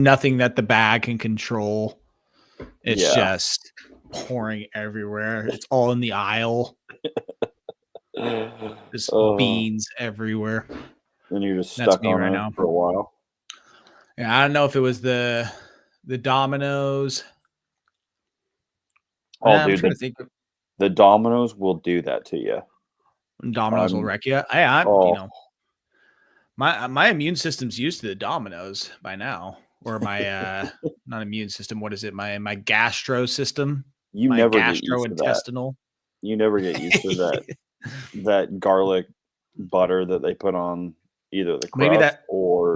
nothing that the bag can control. It's just pouring everywhere. It's all in the aisle. Just beans everywhere. And you're just stuck on right now for a while. Yeah, I don't know if it was the Domino's. Oh, dude, the Domino's will do that to you. Domino's will wreck you. You know, my immune system's used to the Domino's by now, or my not immune system. What is it? My gastro system. You never get used to that. You never get used to that garlic butter that they put on either the crust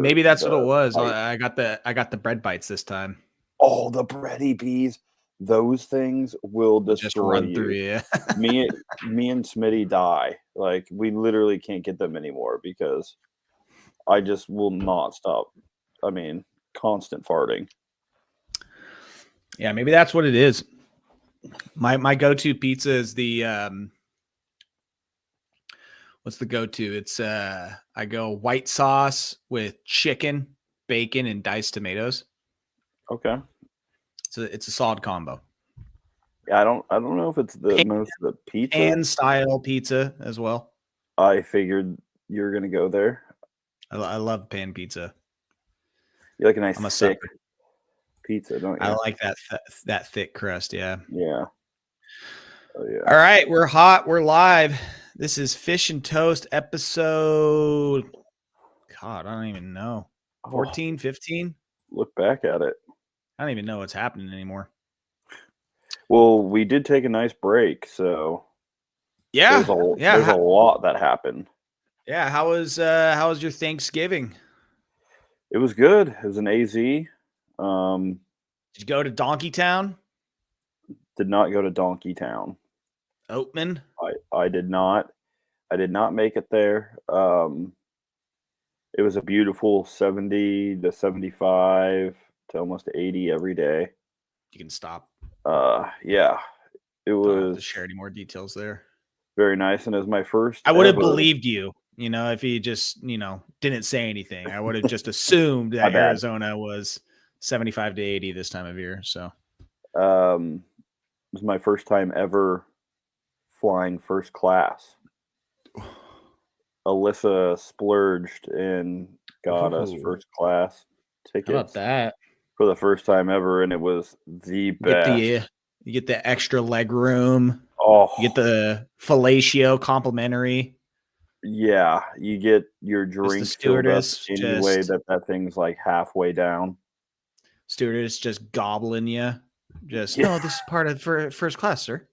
maybe that's what it was. I got the bread bites this time. Oh, the bready peas. Those things will destroy you. Through you. me and Smitty die. Like, we literally can't get them anymore because I just will not stop. I mean, constant farting. Yeah, maybe that's what it is. My go-to pizza is the what's the go-to? It's I go white sauce with chicken, bacon, and diced tomatoes. Okay. It's a solid combo. Yeah, I don't know if it's the most of the pizza and style pizza as well. I figured you're gonna go there. I love pan pizza. You like a nice thick pizza, don't you? I like that thick crust. Yeah. Yeah. Oh yeah. All right, we're hot. We're live. This is Fish and Toast episode. God, I don't even know. 14, 15? Look back at it. I don't even know what's happening anymore. Well, we did take a nice break, so there's a lot that happened. Yeah, how was your Thanksgiving? It was good. It was an AZ. Did you go to Donkey Town? Did not go to Donkey Town. Oatman? I did not. I did not make it there. It was a beautiful 70 to 75 to almost 80 every day. You can stop. Yeah, it was. Don't have to share any more details there. Very nice, and it was my first. I would have believed you. You know, if he just didn't say anything, I would have just assumed that Arizona was 75 to 80 this time of year. So, it was my first time ever flying first class. Alyssa splurged and got us first class tickets. How about that? For the first time ever, and it was the best. You get the extra leg room. Oh, you get the fellatio complimentary. Yeah, you get your drink stewardess anyway that thing's like halfway down. Stewardess just gobbling you. This is part of first class, sir.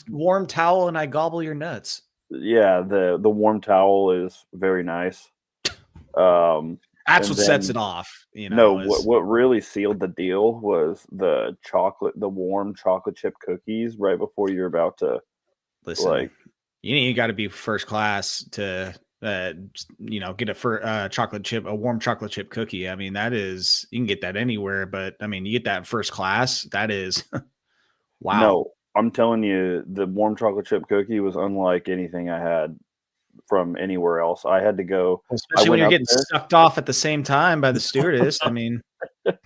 warm towel, and I gobble your nuts. Yeah, the warm towel is very nice. That's what sets it off. What really sealed the deal was the warm chocolate chip cookies right before you're about to listen. You got to be first class to get a warm chocolate chip cookie. I mean, you can get that anywhere, but I mean, you get that in first class. That is wow. No, I'm telling you, the warm chocolate chip cookie was unlike anything I had from anywhere else. I had to go, especially when you're getting sucked off at the same time by the stewardess. I mean,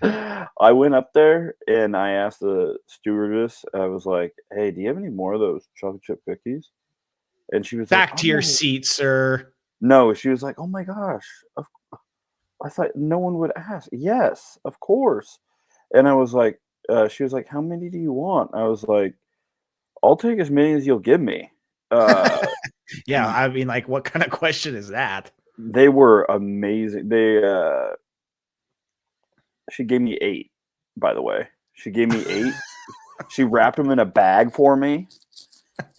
I went up there and I asked the stewardess, I was like, "Hey, do you have any more of those chocolate chip cookies?" And she was back to your seat, sir. No, she was like, "Oh my gosh, I thought no one would ask." Yes, of course. And I was like, she was like, "How many do you want?" I was like, "I'll take as many as you'll give me." Yeah, I mean, like, what kind of question is that? They were amazing. She gave me 8, by the way. She gave me 8. She wrapped them in a bag for me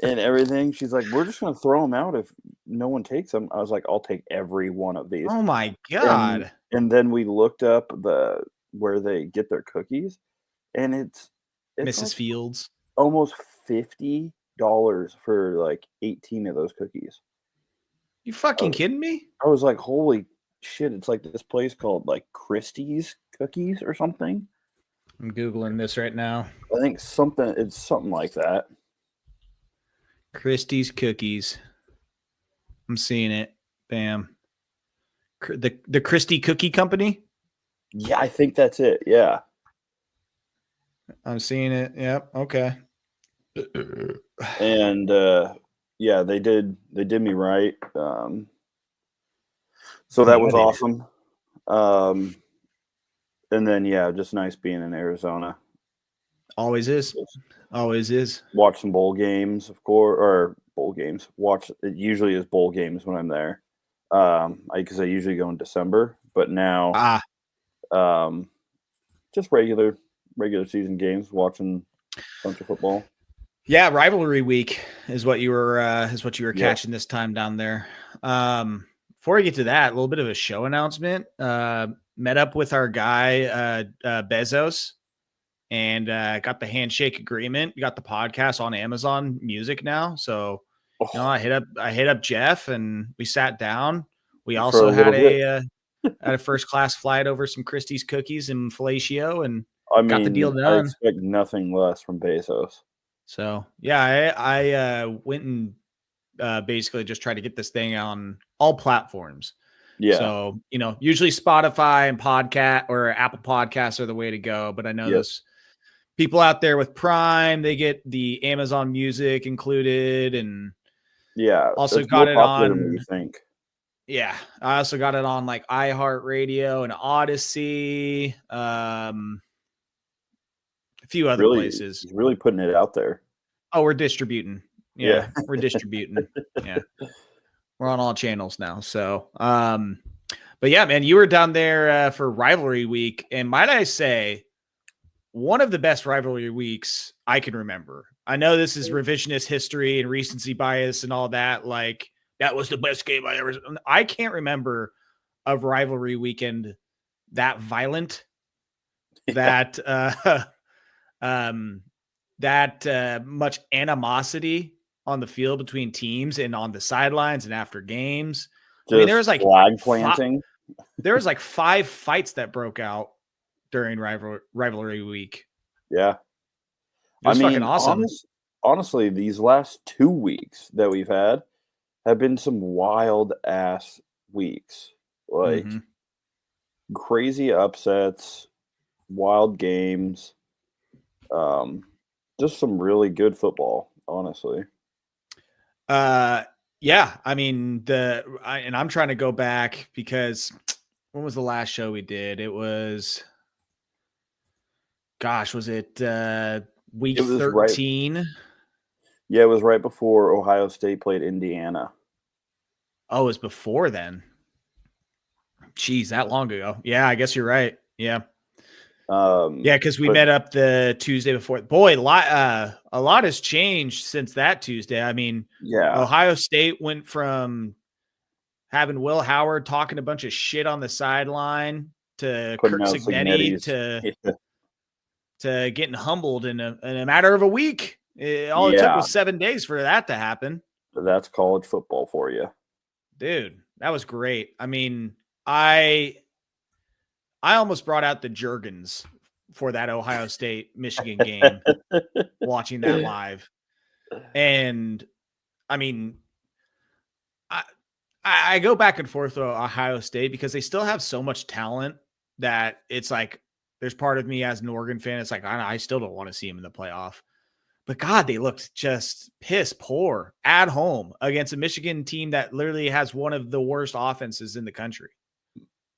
and everything. She's like, "We're just going to throw them out if no one takes them." I was like, "I'll take every one of these." Oh my God. And then we looked up where they get their cookies, and it's Mrs. like Fields. Almost $50 for like 18 of those cookies. You fucking kidding me? I was like, holy shit, it's like this place called like Christie's Cookies or something. I'm Googling this right now. I think it's something like that. Christie's Cookies. I'm seeing it. Bam. The Christie Cookie Company? Yeah, I think that's it. Yeah. I'm seeing it. Yep. Okay. And yeah, they did me right. So that was Good. awesome. And then yeah, just nice being in Arizona. Always is. Always is. Watch some bowl games, of course, or bowl games. Watch it usually is bowl games when I'm there. Because I usually go in December, but now just regular season games, watching a bunch of football. Yeah, rivalry week is what you were catching this time down there. Before we get to that, a little bit of a show announcement. Met up with our guy Bezos and got the handshake agreement. We got the podcast on Amazon Music now. So I hit up Jeff and we sat down. We also had a first class flight over some Christie's cookies and fellatio and got the deal done. I expect nothing less from Bezos. So yeah, I went and basically just tried to get this thing on all platforms. Yeah. So, usually Spotify and podcast or Apple Podcasts are the way to go. But I know those people out there with Prime, they get the Amazon Music included, and also got it on. You think? Yeah, I also got it on like iHeartRadio and Odyssey, a few other places. He's really putting it out there. Oh, we're distributing. Yeah. We're distributing. Yeah. We're on all channels now. So, but yeah, man, you were down there for rivalry week. And might I say, one of the best rivalry weeks I can remember. I know this is revisionist history and recency bias and all that. Like, that was the best game I can't remember a rivalry weekend that violent, that much animosity on the field between teams and on the sidelines and after games. There was like flag planting. There was like 5 fights that broke out during rivalry week. Yeah. It was fucking awesome. Honestly, these last 2 weeks that we've had have been some wild ass weeks. Like crazy upsets, wild games. Just some really good football, honestly. Yeah, I mean and I'm trying to go back because when was the last show we did? It was, was it week 13? Right, yeah, it was right before Ohio State played Indiana. Oh, it was before then. Jeez, that long ago. Yeah, I guess you're right. Yeah. Because we met up the Tuesday before. Boy, a lot has changed since that Tuesday. I mean, Ohio State went from having Will Howard talking a bunch of shit on the sideline to Kirk Cignetti to getting humbled in a matter of a week. It took was 7 days for that to happen. That's college football for you, dude. That was great. I mean, I almost brought out the Jergens for that Ohio State Michigan game, watching that live. And I mean, I go back and forth with Ohio State because they still have so much talent that it's like, there's part of me as an Oregon fan. It's like, I still don't want to see them in the playoff, but God, they looked just piss poor at home against a Michigan team that literally has one of the worst offenses in the country.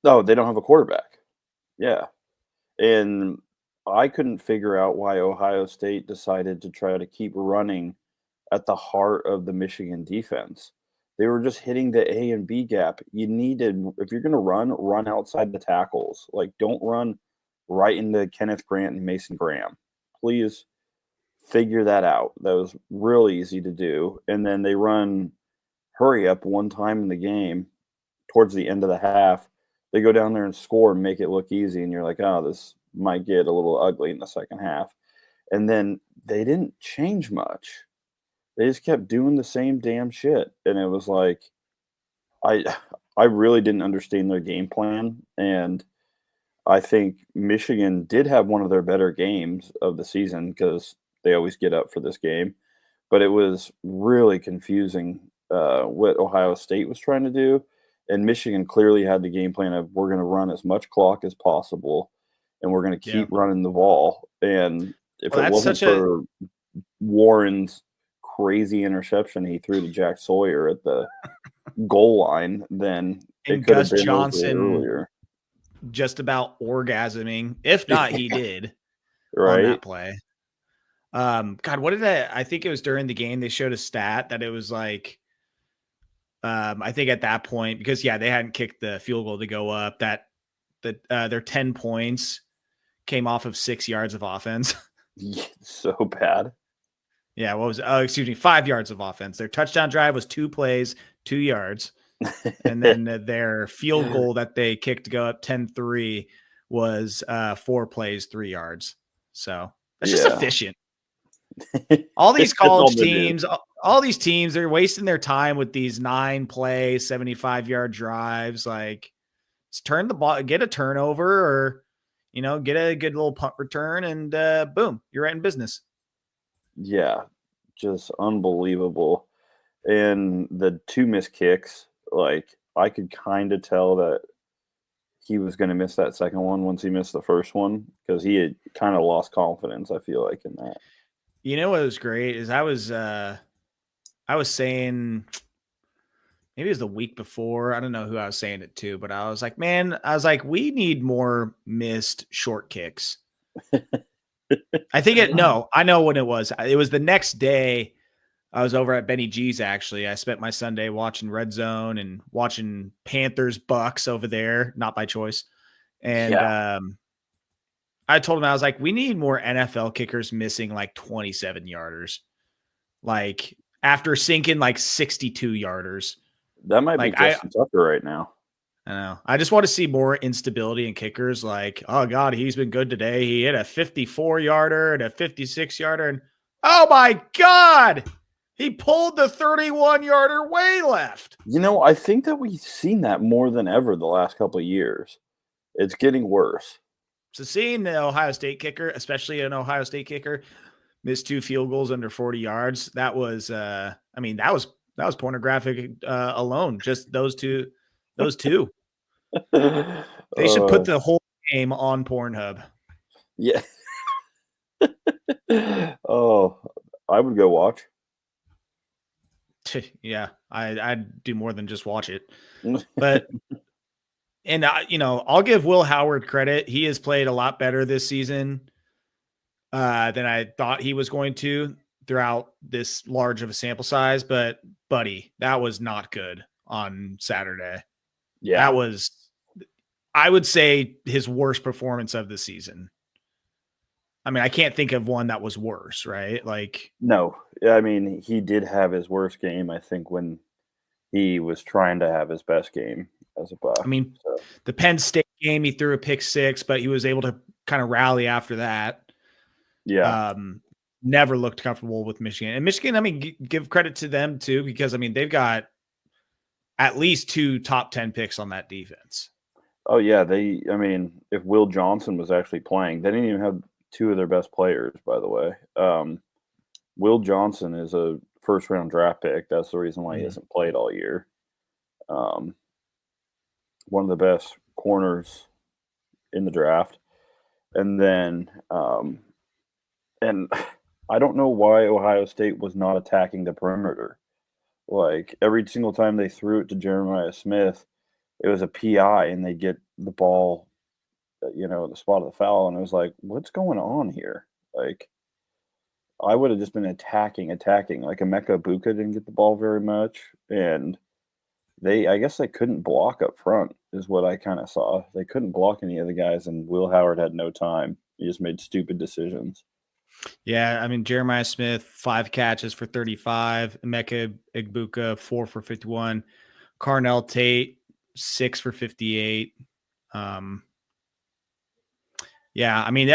No, they don't have a quarterback. Yeah. And I couldn't figure out why Ohio State decided to try to keep running at the heart of the Michigan defense. They were just hitting the A and B gap. You needed, if you're going to run outside the tackles. Like, don't run right into Kenneth Grant and Mason Graham. Please figure that out. That was real easy to do. And then they run hurry up one time in the game towards the end of the half. They go down there and score and make it look easy. And you're like, oh, this might get a little ugly in the second half. And then they didn't change much. They just kept doing the same damn shit. And it was like, I really didn't understand their game plan. And I think Michigan did have one of their better games of the season because they always get up for this game. But it was really confusing what Ohio State was trying to do. And Michigan clearly had the game plan of we're going to run as much clock as possible, and we're going to keep running the ball. And if it wasn't for Warren's crazy interception he threw to Jack Sawyer at the goal line, then it could have been Johnson earlier. Just about orgasming, if not he did, right on that play. God, what did I think it was during the game they showed a stat that it was like I think at that point, because they hadn't kicked the field goal to go up, that their 10 points came off of 6 yards of offense. So bad. Yeah, what was it? 5 yards of offense. Their touchdown drive was 2 plays, 2 yards. And then their field goal that they kicked to go up 10-3 was 4 plays, 3 yards. So that's just efficient. All these college teams, all these teams, they're wasting their time with these 9-play, 75-yard drives. Like, turn the ball, get a turnover, or get a good little punt return, and boom, you're right in business. Yeah, just unbelievable. And the 2 missed kicks, like, I could kind of tell that he was going to miss that second one once he missed the first one, because he had kind of lost confidence, I feel like, in that. What was great is I was saying, maybe it was the week before, I don't know who I was saying it to, but I was like, we need more missed short kicks. I know when it was. It was the next day. I was over at Benny G's, actually. I spent my Sunday watching Red Zone and watching Panthers Bucks over there, not by choice. And I told him, I was like, we need more NFL kickers missing like 27 yarders. Like, after sinking like 62 yarders. That might be Justin Tucker right now. I know. I just want to see more instability in kickers. Like, oh God, he's been good today. He hit a 54-yarder and a 56-yarder. And oh my God, he pulled the 31-yarder way left. I think that we've seen that more than ever the last couple of years. It's getting worse. So seeing the Ohio State kicker, especially an Ohio State kicker, miss 2 field goals under 40 yards, that was that was pornographic alone. Just those two. They should put the whole game on Pornhub. Yeah. Oh, I would go watch. Yeah, I'd do more than just watch it. But and I'll give Will Howard credit. He has played a lot better this season than I thought he was going to throughout this large of a sample size. But buddy, that was not good on Saturday. Yeah, that was, I would say, his worst performance of the season. I mean, I can't think of one that was worse, right? Like, no, I mean, he did have his worst game, I think, when he was trying to have his best game as a buck. I mean, the Penn State game, he threw a pick 6, but he was able to kind of rally after that. Yeah. Never looked comfortable with Michigan. And Michigan, I mean, give credit to them too, because I mean, they've got at least 2 top 10 picks on that defense. Oh yeah. If Will Johnson was actually playing, they didn't even have 2 of their best players, by the way. Will Johnson is a first-round draft pick. That's the reason why he hasn't played all year. One of the best corners in the draft. And then, and I don't know why Ohio State was not attacking the perimeter. Like, every single time they threw it to Jeremiah Smith, it was a PI, and they get the ball, at the spot of the foul. And it was like, what's going on here? Like, I would have just been attacking. Like, Emeka Ibuka didn't get the ball very much. And I guess they couldn't block up front is what I kind of saw. They couldn't block any of the guys, and Will Howard had no time. He just made stupid decisions. Yeah, I mean, Jeremiah Smith, 5 catches for 35. Emeka Ibuka, 4 for 51. Carnell Tate, 6 for 58. Yeah, I mean,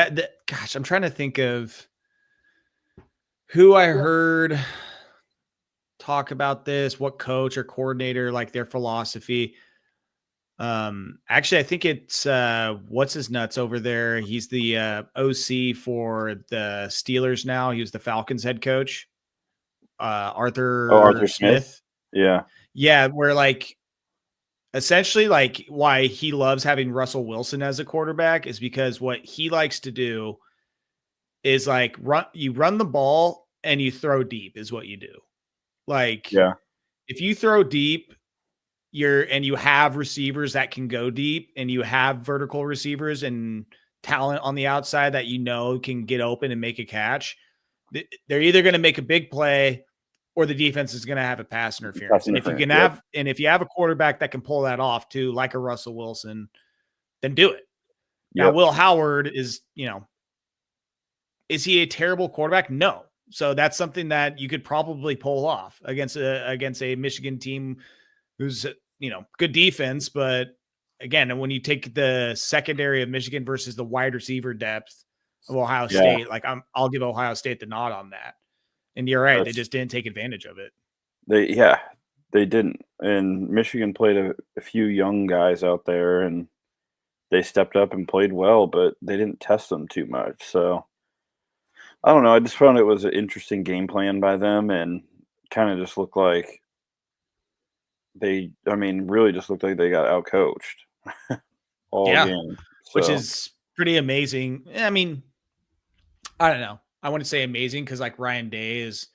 gosh, I'm trying to think of who I heard talk about this, what coach or coordinator, like their philosophy. Actually, I think it's what's his nuts over there. He's the OC for the Steelers now. He was the Falcons head coach. Arthur Smith. Yeah. Yeah, where like essentially like why he loves having Russell Wilson as a quarterback is because what he likes to do is like you run the ball and you throw deep is what you do. Like, if you throw deep, you have receivers that can go deep, and you have vertical receivers and talent on the outside that can get open and make a catch. They're either going to make a big play or the defense is going to have a pass interference. And if you have a quarterback that can pull that off too, like a Russell Wilson, then do it. Now, Will Howard is he a terrible quarterback? No. So that's something that you could probably pull off against a Michigan team who's, good defense. But again, when you take the secondary of Michigan versus the wide receiver depth of Ohio State, like I'll give Ohio State the nod on that. And you're right. They just didn't take advantage of it. They didn't. And Michigan played a few young guys out there, and they stepped up and played well, but they didn't test them too much. So I don't know. I just found it was an interesting game plan by them, and kind of just looked like really just looked like they got outcoached all game. So. Which is pretty amazing. I mean, I don't know. I wouldn't say amazing because like Ryan Day is,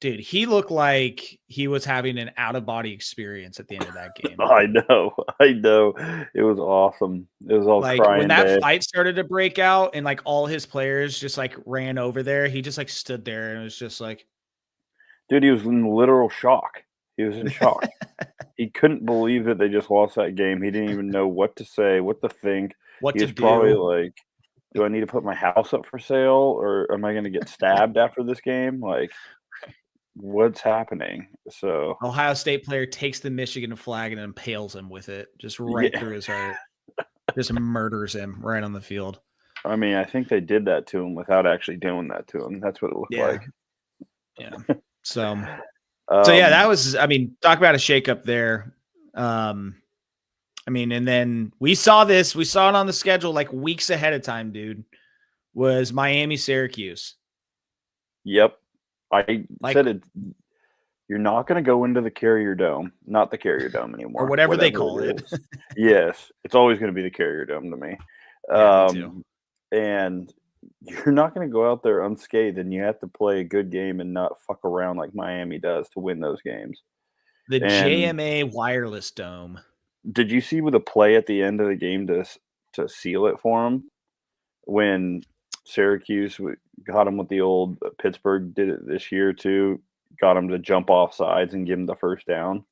dude, he looked like he was having an out-of-body experience at the end of that game. I know. It was awesome. It was all like crying when that day. fight started to break out and like all his players just like ran over there. He just like stood there and it was just like, dude, he was in literal shock. He was in shock. He couldn't believe that they just lost that game. He didn't even know what to say, what to think. He was probably like, do I need to put my house up for sale, or am I going to get stabbed after this game? Like, what's happening? So Ohio State player takes the Michigan flag and impales him with it, just right through his heart. Just murders him right on the field. I mean, I think they did that to him without actually doing that to him. That's what it looked like. Yeah. So that was, talk about a shakeup there. And then we saw it on the schedule like weeks ahead of time, dude, was Miami, Syracuse. Yep. I said it. You're not going to go into the Carrier Dome, not the Carrier Dome anymore. Or whatever they call it. Yes. It's always going to be the Carrier Dome to me. Me too. And you're not going to go out there unscathed, and you have to play a good game and not fuck around like Miami does to win those games. The JMA Wireless Dome. Did you see with a play at the end of the game to seal it for them when Syracuse got them with the old Pittsburgh did it this year too, got them to jump off sides and give them the first down?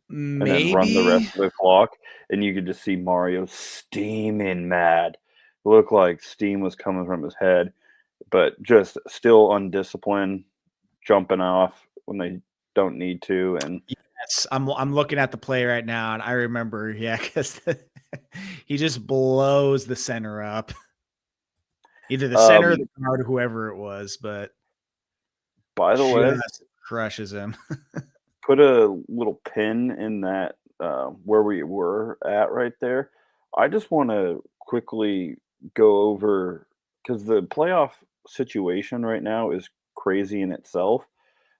Maybe. And then run the rest of the clock, and you could just see Mario steaming mad. It looked like steam was coming from his head, but just still undisciplined, jumping off when they don't need to. And yes, I'm looking at the play right now, and I remember, because he just blows the center up. Either the center or the guard, whoever it was, but by the way, crushes him. Put a little pin in that where we were at right there. I just want to quickly go over, because the playoff situation right now is crazy in itself,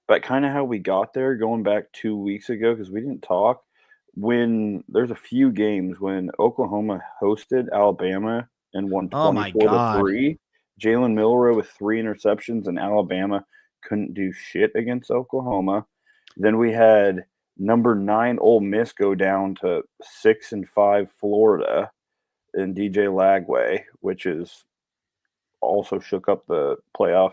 but kind of how we got there going back 2 weeks ago, because we didn't talk. When there's a few games when Oklahoma hosted Alabama and won 24-3, Jalen Milroe with 3 interceptions, and Alabama couldn't do shit against Oklahoma. Then we had number 9 Ole Miss go down to 6-5 Florida and DJ Lagway, which is also shook up the playoff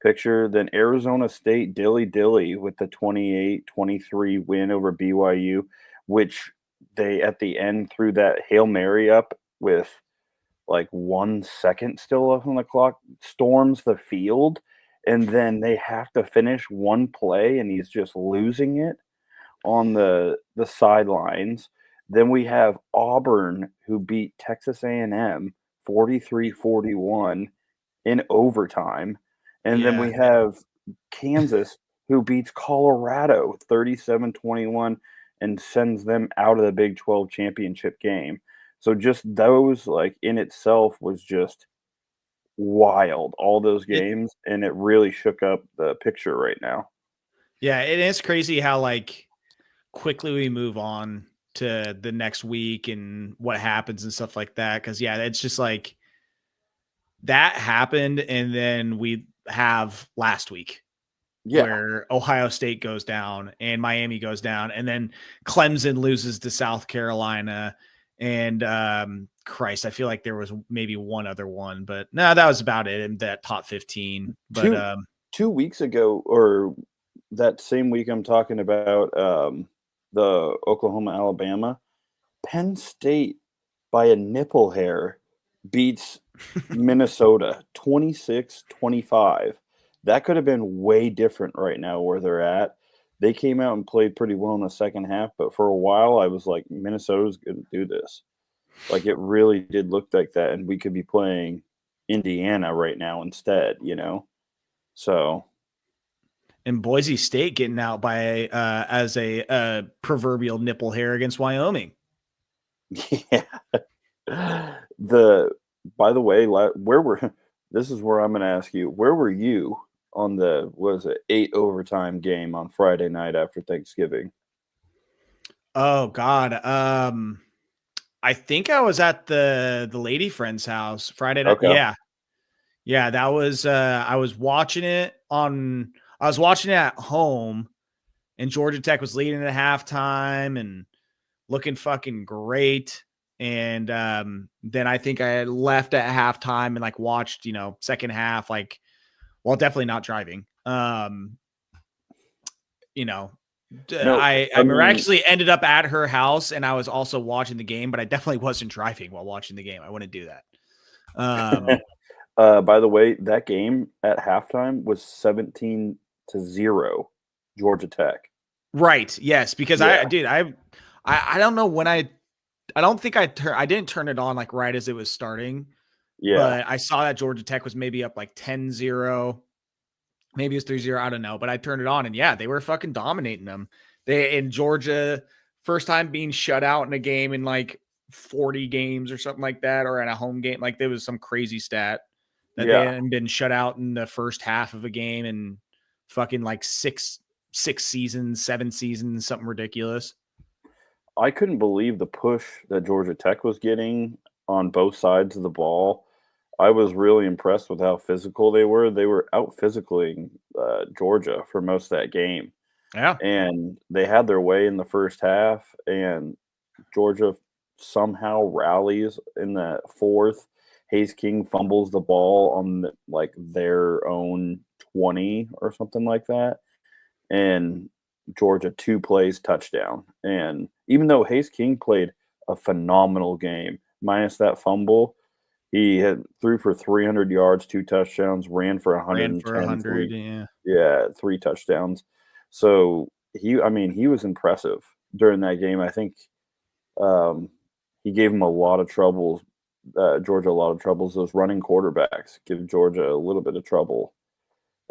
picture. Then Arizona State dilly with the 28-23 win over BYU, which they at the end threw that Hail Mary up with like 1 second still left on the clock, storms the field, and then they have to finish one play, and he's just losing it on the sidelines. Then we have Auburn, who beat Texas A&M 43-41 in overtime. And then we have Kansas, who beats Colorado 37-21 and sends them out of the Big 12 championship game. So just those, like, in itself was just wild, all those games, and it really shook up the picture right now. Yeah, it is crazy how, like, quickly we move on to the next week and what happens and stuff like that. Cause yeah, it's just like that happened. And then we have last week where Ohio State goes down and Miami goes down. And then Clemson loses to South Carolina. And Christ, I feel like there was maybe one other one, but no, that was about it in that top 15. But 2 weeks ago, or that same week I'm talking about, the Oklahoma, Alabama, Penn State by a nipple hair beats Minnesota 26-25. That could have been way different right now where they're at. They came out and played pretty well in the second half, but for a while I was like, Minnesota's going to do this. Like, it really did look like that, and we could be playing Indiana right now instead, you know? So. And Boise State getting out by as a proverbial nipple hair against Wyoming. Yeah. By the way, this is where I'm going to ask you, where were you on the, 8 overtime game on Friday night after Thanksgiving? Oh God. I think I was at the lady friend's house Friday night. Okay. Yeah. That was, I was watching it at home, and Georgia Tech was leading at halftime and looking fucking great. And then I think I had left at halftime and like watched, second half, like, well, definitely not driving. I miraculously ended up at her house, and I was also watching the game, but I definitely wasn't driving while watching the game. I wouldn't do that. By the way, that game at halftime was 17-0 Georgia Tech. Right. Yes, because I don't know when I don't think I didn't turn it on like right as it was starting. Yeah. But I saw that Georgia Tech was maybe up like 10-0. Maybe it was 3-0. I don't know. But I turned it on, and yeah, they were fucking dominating them. In Georgia, first time being shut out in a game in like 40 games or something like that, or in a home game. Like, there was some crazy stat that they hadn't been shut out in the first half of a game in fucking like six seasons, 7 seasons, something ridiculous. I couldn't believe the push that Georgia Tech was getting on both sides of the ball. I was really impressed with how physical they were. They were out physicaling Georgia for most of that game. Yeah. And they had their way in the first half, and Georgia somehow rallies in the fourth. Hayes King fumbles the ball on their own 20 or something like that. And Georgia 2 plays touchdown. And even though Hayes King played a phenomenal game, minus that fumble, he threw for 300 yards, 2 touchdowns, ran for 110. 3 touchdowns. So he was impressive during that game. I think he gave him a lot of troubles. Georgia a lot of troubles. Those running quarterbacks give Georgia a little bit of trouble,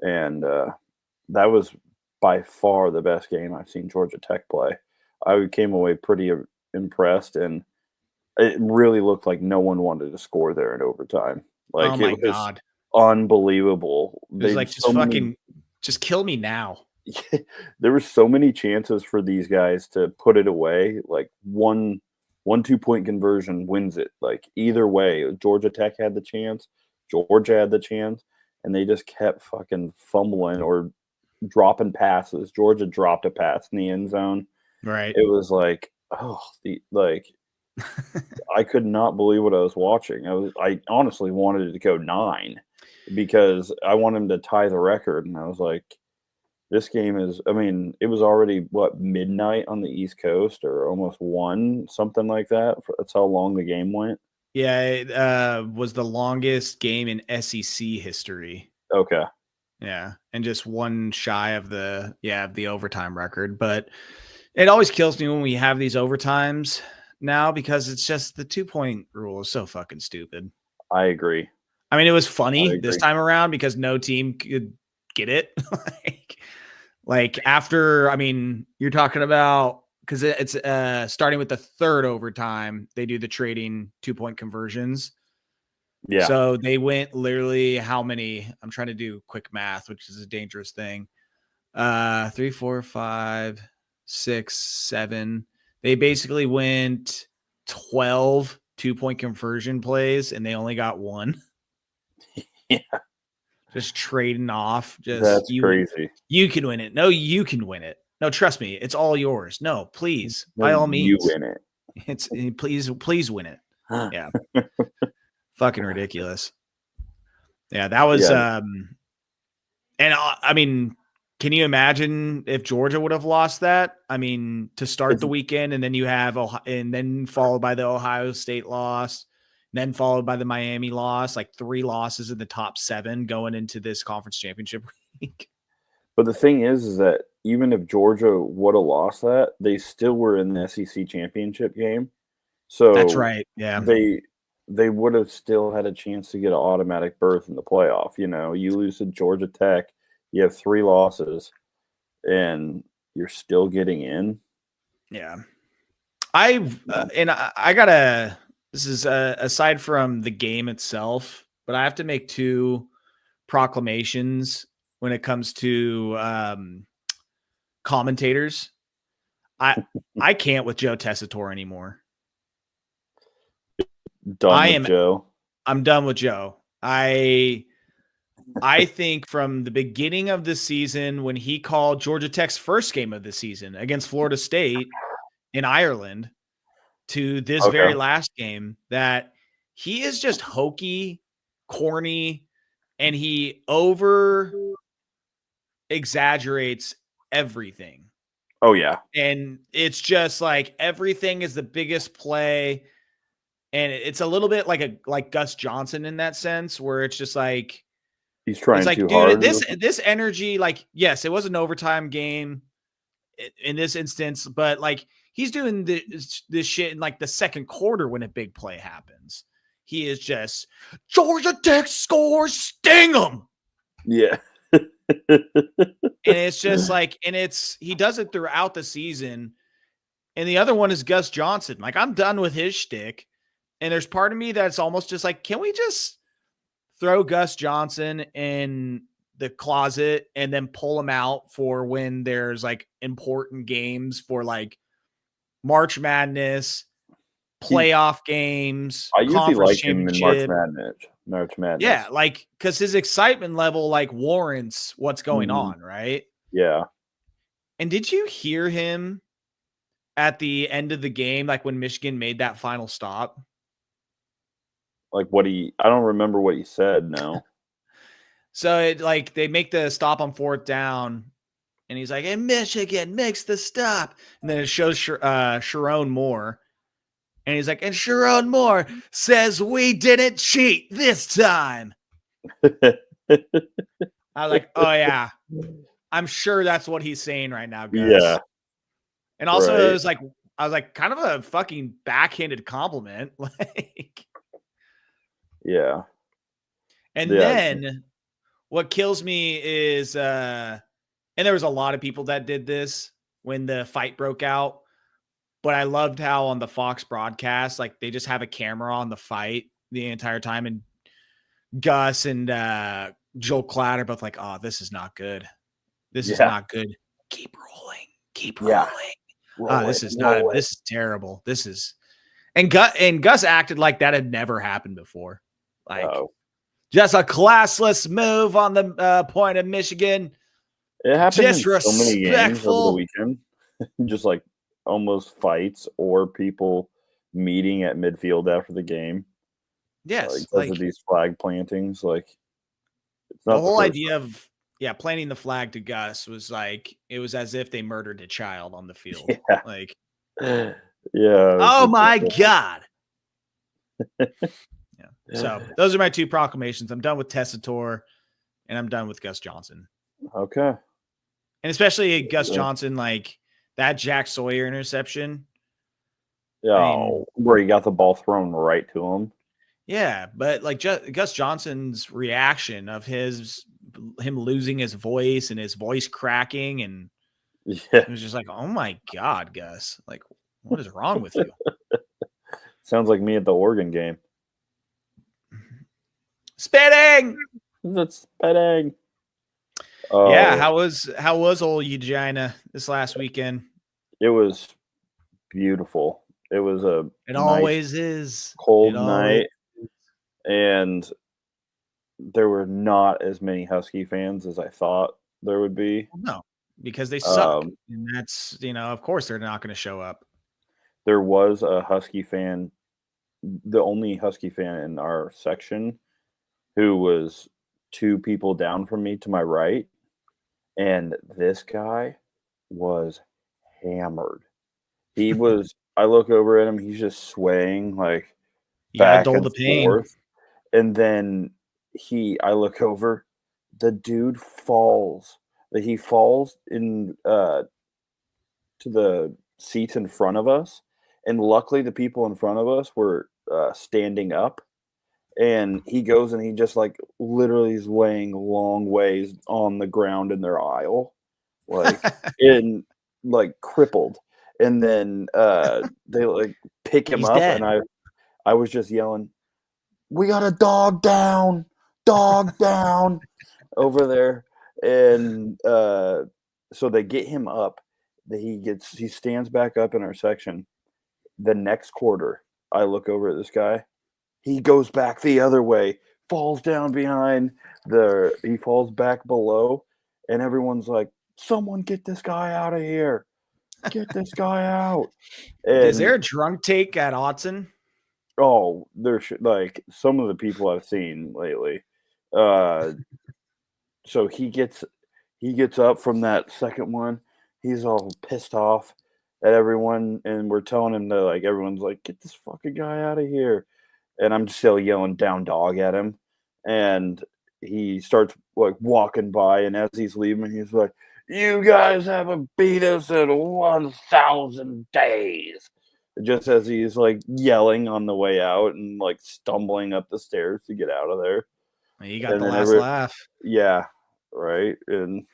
and that was by far the best game I've seen Georgia Tech play. I came away pretty impressed, and it really looked like no one wanted to score there in overtime. Like, oh my God, unbelievable! It was like, just kill me now. There were so many chances for these guys to put it away. Like, one 2-point conversion wins it. Like, either way, Georgia Tech had the chance, Georgia had the chance, and they just kept fucking fumbling or dropping passes. Georgia dropped a pass in the end zone. Right. It was like, I could not believe what I was watching. I honestly wanted it to go 9 because I wanted him to tie the record, and I was like, this game is, it was already, midnight on the East Coast, or almost 1, something like that. That's how long the game went. Yeah, it was the longest game in SEC history. Okay. Yeah, and just 1 shy of the overtime record. But it always kills me when we have these overtimes now, because it's just the 2-point rule is so fucking stupid. I agree. It was funny this time around because no team could get it. like after, you're talking about, because it's starting with the 3rd overtime, they do the trading 2-point conversions. Yeah. So they went literally how many? I'm trying to do quick math, which is a dangerous thing. 3, 4, 5, 6, 7. They basically went 12 2-point conversion plays, and they only got 1. Yeah. Just trading off. That's crazy. You can win it. No, you can win it. No, trust me. It's all yours. No, please. No, by all means. You win it. It's please win it. Yeah. Fucking ridiculous. Yeah, that was and I mean, can you imagine if Georgia would have lost that? I mean, to start the weekend, and then you have and then followed by the Ohio State loss, then followed by the Miami loss, like 3 losses in the top 7 going into this conference championship week. But the thing is that even if Georgia would have lost that, they still were in the SEC championship game. So that's right. Yeah. They would have still had a chance to get an automatic berth in the playoff. You know, you lose to Georgia Tech, you have 3 losses, and you're still getting in. Yeah. I gotta, this is aside from the game itself, but I have to make 2 proclamations when it comes to commentators. I can't with Joe Tessitore anymore. Joe. I'm done with Joe. I think from the beginning of the season, when he called Georgia Tech's first game of the season against Florida State in Ireland to this very last game, that he is just hokey, corny, and he over exaggerates everything. Oh yeah. And it's just like everything is the biggest play. And it's a little bit like Gus Johnson in that sense, where it's just like he's trying too dude, hard. This energy, like, yes, it was an overtime game in this instance, but like he's doing this shit in like the second quarter when a big play happens. He is just Georgia Tech scores, sting them. Yeah. And it's just like, he does it throughout the season. And the other one is Gus Johnson. Like, I'm done with his shtick. And there's part of me that's almost just like, can we just throw Gus Johnson in the closet and then pull him out for when there's like important games for like March Madness, playoff games, I usually like him in March Madness. Yeah, like, because his excitement level like warrants what's going on, right? Yeah. And did you hear him at the end of the game, like when Michigan made that final stop? Like I don't remember what he said. No. So it like they make the stop on 4th down, and he's like, "And Michigan makes the stop," and then it shows Sharon Moore, and he's like, "And Sharon Moore says we didn't cheat this time." I was like, "Oh yeah, I'm sure that's what he's saying right now, guys." Yeah. And also, it was like, I was like, kind of a fucking backhanded compliment, like. Yeah. And then what kills me is, and there was a lot of people that did this when the fight broke out, but I loved how on the Fox broadcast, like they just have a camera on the fight the entire time. And Gus and Joel Klatt are both like, "Oh, this is not good. This is not good. Keep rolling. Keep rolling. This is terrible. This is," and Gus acted like that had never happened before. Like, just a classless move on the point of Michigan. It happened in so many games over the weekend. Just like almost fights or people meeting at midfield after the game. Yes. Because of these flag plantings. Like, it's not the whole idea of planting the flag to Gus was like, it was as if they murdered a child on the field. Yeah. Like, yeah. Oh my God. So those are my 2 proclamations. I'm done with Tessitore, and I'm done with Gus Johnson. Okay. And especially Gus Johnson, like that Jack Sawyer interception. Yeah, where he got the ball thrown right to him. Yeah, but like Gus Johnson's reaction of him losing his voice and his voice cracking, and it was just like, oh my God, Gus, like, what is wrong with you? Sounds like me at the Oregon game. Spitting. That's spitting. Yeah, how was old Eugenia this last weekend? It was beautiful. It was a It nice, always is. It cold always night, is. and there were not as many Husky fans as I thought there would be. No, because they suck. Um, And that's, of course they're not going to show up. there was a Husky fan, the only Husky fan in our section, who was 2 people down from me to my right, and this guy was hammered. He was I look over at him, he's just swaying, like, You got to back dull and the pain. forth, and then I look over, the dude falls. He falls to the seats in front of us, and luckily the people in front of us were, standing up, and he goes and he just, like, literally is laying long ways on the ground in their aisle, like, in like, crippled, and then, they, like, pick him He's up, and dead. I was just yelling, "We got a dog down," over there, and, so they get him up. He stands back up in our section. The next quarter, I look over at this guy. He goes back the other way, falls down behind he falls back below, and everyone's like, "Someone get this guy out of here. Get this guy out." Is there And a drunk take at Autzen? oh, there's like some of the people I've seen lately. Uh, so he gets up from that second one. He's all pissed off at everyone, and we're telling him to like everyone's like, "Get this fucking guy out of here." And I'm still yelling down dog at him. And he starts like walking by, and as he's leaving, he's like, "You guys haven't beat us in 1,000 days." Just as he's like yelling on the way out and like stumbling up the stairs to get out of there. You got And the then last laugh. yeah, right. And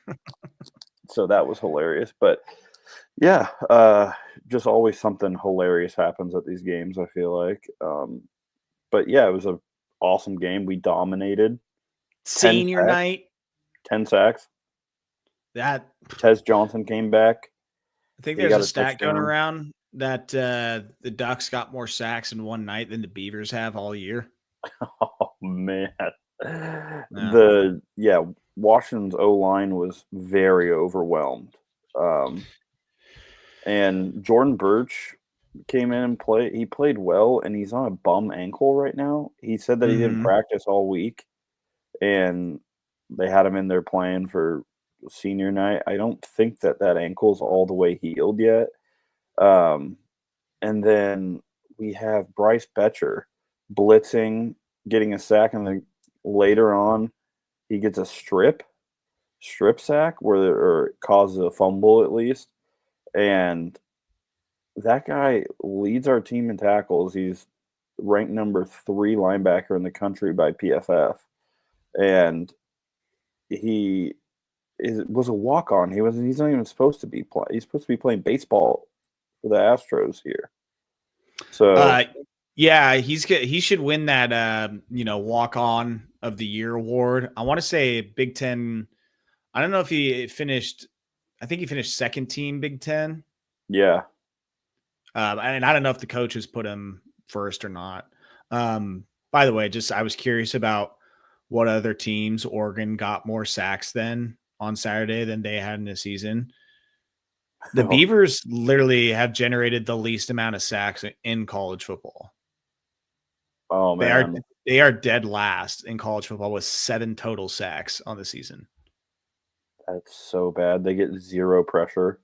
so that was hilarious. But yeah, just always something hilarious happens at these games, I feel like. But yeah, it was an awesome game. We dominated. 10 Senior sacks. night. 10 sacks. That Tez Johnson came back. I think He there's got a a stat going touchdown. around that the Ducks got more sacks in one night than the Beavers have all year. Oh man. Yeah. Washington's O-line was very overwhelmed. And Jordan Birch came in and he played well, and he's on a bum ankle right now. He said that he didn't Mhm. practice all week, and they had him in there playing for senior night. I don't think that ankle's all the way healed yet. And then we have Bryce Betcher blitzing, getting a sack, and then later on he gets a strip sack or it causes a fumble at least. And that guy leads our team in tackles. He's ranked number 3 linebacker in the country by PFF. And he was a walk-on. He's not even supposed to be playing. He's supposed to be playing baseball for the Astros here. So yeah, he should win that walk-on of the year award. I want to say Big Ten. I don't know if he finished. I think he finished second team Big Ten. Yeah. And I don't know if the coaches put him first or not. By the way, I was curious about what other teams Oregon got more sacks than on Saturday than they had in the season. The Beavers literally have generated the least amount of sacks in college football. Oh man. They are dead last in college football with 7 total sacks on the season. That's so bad. They get 0 pressure.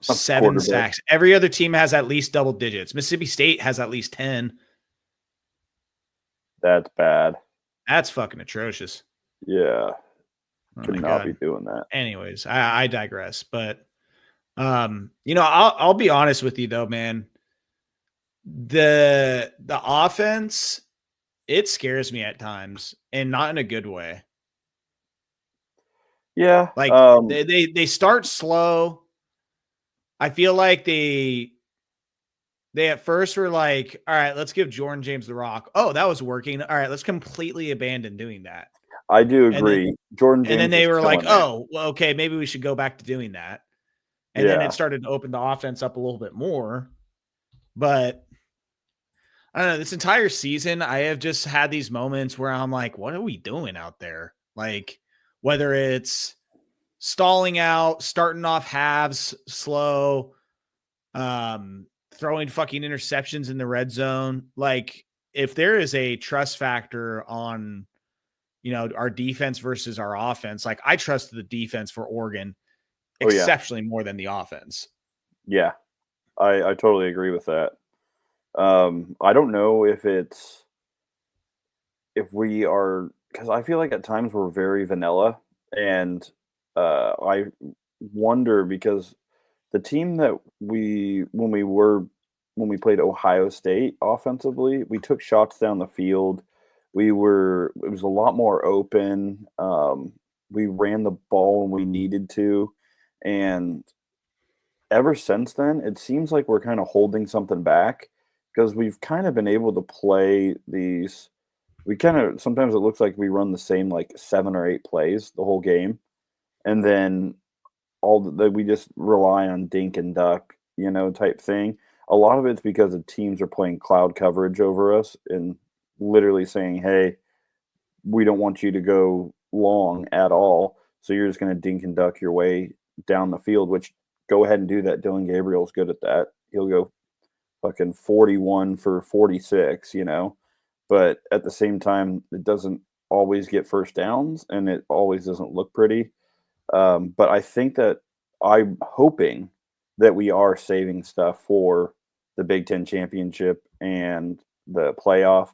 7 sacks. Every other team has at least double digits. Mississippi State has at least 10. That's bad. That's fucking atrocious. Yeah. Could not be doing that. Anyways, I digress. But I'll be honest with you though, man. The offense, it scares me at times, and not in a good way. Yeah. Like they start slow. I feel like they at first were like, all right, let's give Jordan James the rock. Oh, that was working. All right, let's completely abandon doing that. I do agree. Jordan James. And then they were like, oh, well, okay, maybe we should go back to doing that. And then it started to open the offense up a little bit more. But I don't know, this entire season, I have just had these moments where I'm like, what are we doing out there? Like, whether it's stalling out, starting off halves slow, throwing fucking interceptions in the red zone. Like, if there is a trust factor on, our defense versus our offense, like I trust the defense for Oregon exceptionally more than the offense. Yeah, I totally agree with that. I don't know if we are, because I feel like at times we're very vanilla, and I wonder because the team that when we played Ohio State offensively, we took shots down the field. It was a lot more open. We ran the ball when we needed to, and ever since then, it seems like we're kind of holding something back because we've kind of been able to play these. We kind of sometimes it looks like we run the same like 7 or 8 plays the whole game, and then we just rely on dink and duck, type thing. A lot of it's because the teams are playing cloud coverage over us and literally saying, "Hey, we don't want you to go long at all, so you're just going to dink and duck your way down the field." Which go ahead and do that. Dylan Gabriel's good at that. He'll go fucking 41 for 46, but at the same time, it doesn't always get first downs and it always doesn't look pretty. But I think that I'm hoping that we are saving stuff for the Big Ten championship and the playoff,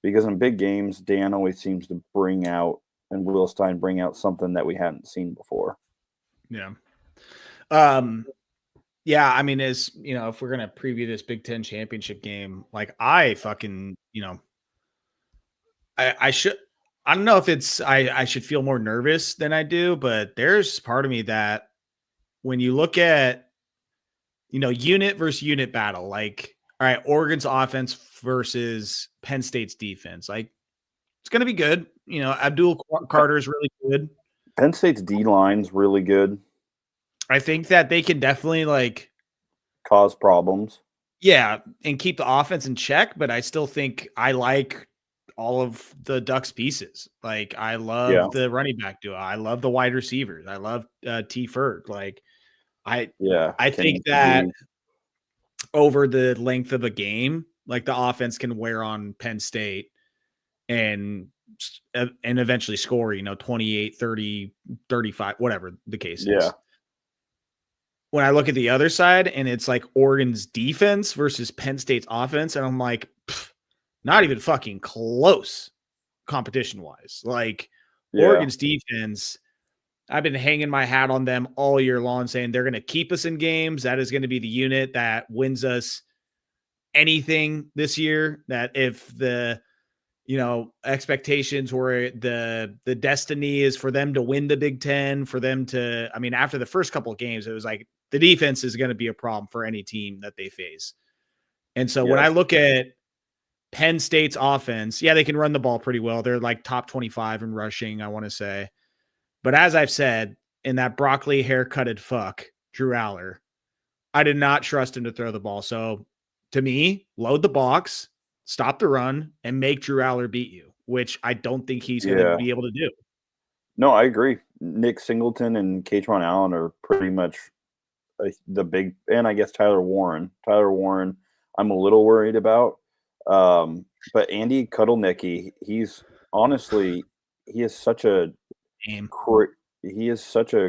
because in big games, Dan always seems to bring out and Will Stein bring out something that we hadn't seen before. Yeah. Yeah, I mean, as if we're gonna preview this Big Ten championship game, like I fucking, I should. I don't know if it's I should feel more nervous than I do, but there's part of me that when you look at unit versus unit battle, like all right, Oregon's offense versus Penn State's defense, like it's gonna be good. Abdul Carter is really good. Penn State's D line's really good. I think that they can definitely cause problems. Yeah, and keep the offense in check, but I still think I like all of the Ducks pieces. Like I love the running back duo. I love the wide receivers. I love T. Ferg. Like I think that over the length of a game, like the offense can wear on Penn State and eventually score, 28, 30, 35, whatever the case is. When I look at the other side and it's like Oregon's defense versus Penn State's offense, and I'm like, not even fucking close competition wise. Like Oregon's defense, I've been hanging my hat on them all year long, saying they're going to keep us in games. That is going to be the unit that wins us anything this year. That if the expectations were the destiny is for them to win the Big Ten, for them to, I mean, after the first couple of games, it was like the defense is going to be a problem for any team that they face. And so when I look at Penn State's offense, they can run the ball pretty well. They're like top 25 in rushing, I want to say. But as I've said, in that broccoli haircutted fuck, Drew Aller, I did not trust him to throw the ball. So to me, load the box, stop the run, and make Drew Aller beat you, which I don't think he's going to be able to do. No, I agree. Nick Singleton and Katron Allen are pretty much the big, and I guess Tyler Warren. I'm a little worried about. But Andy Kudelnicki, he's honestly, he is such a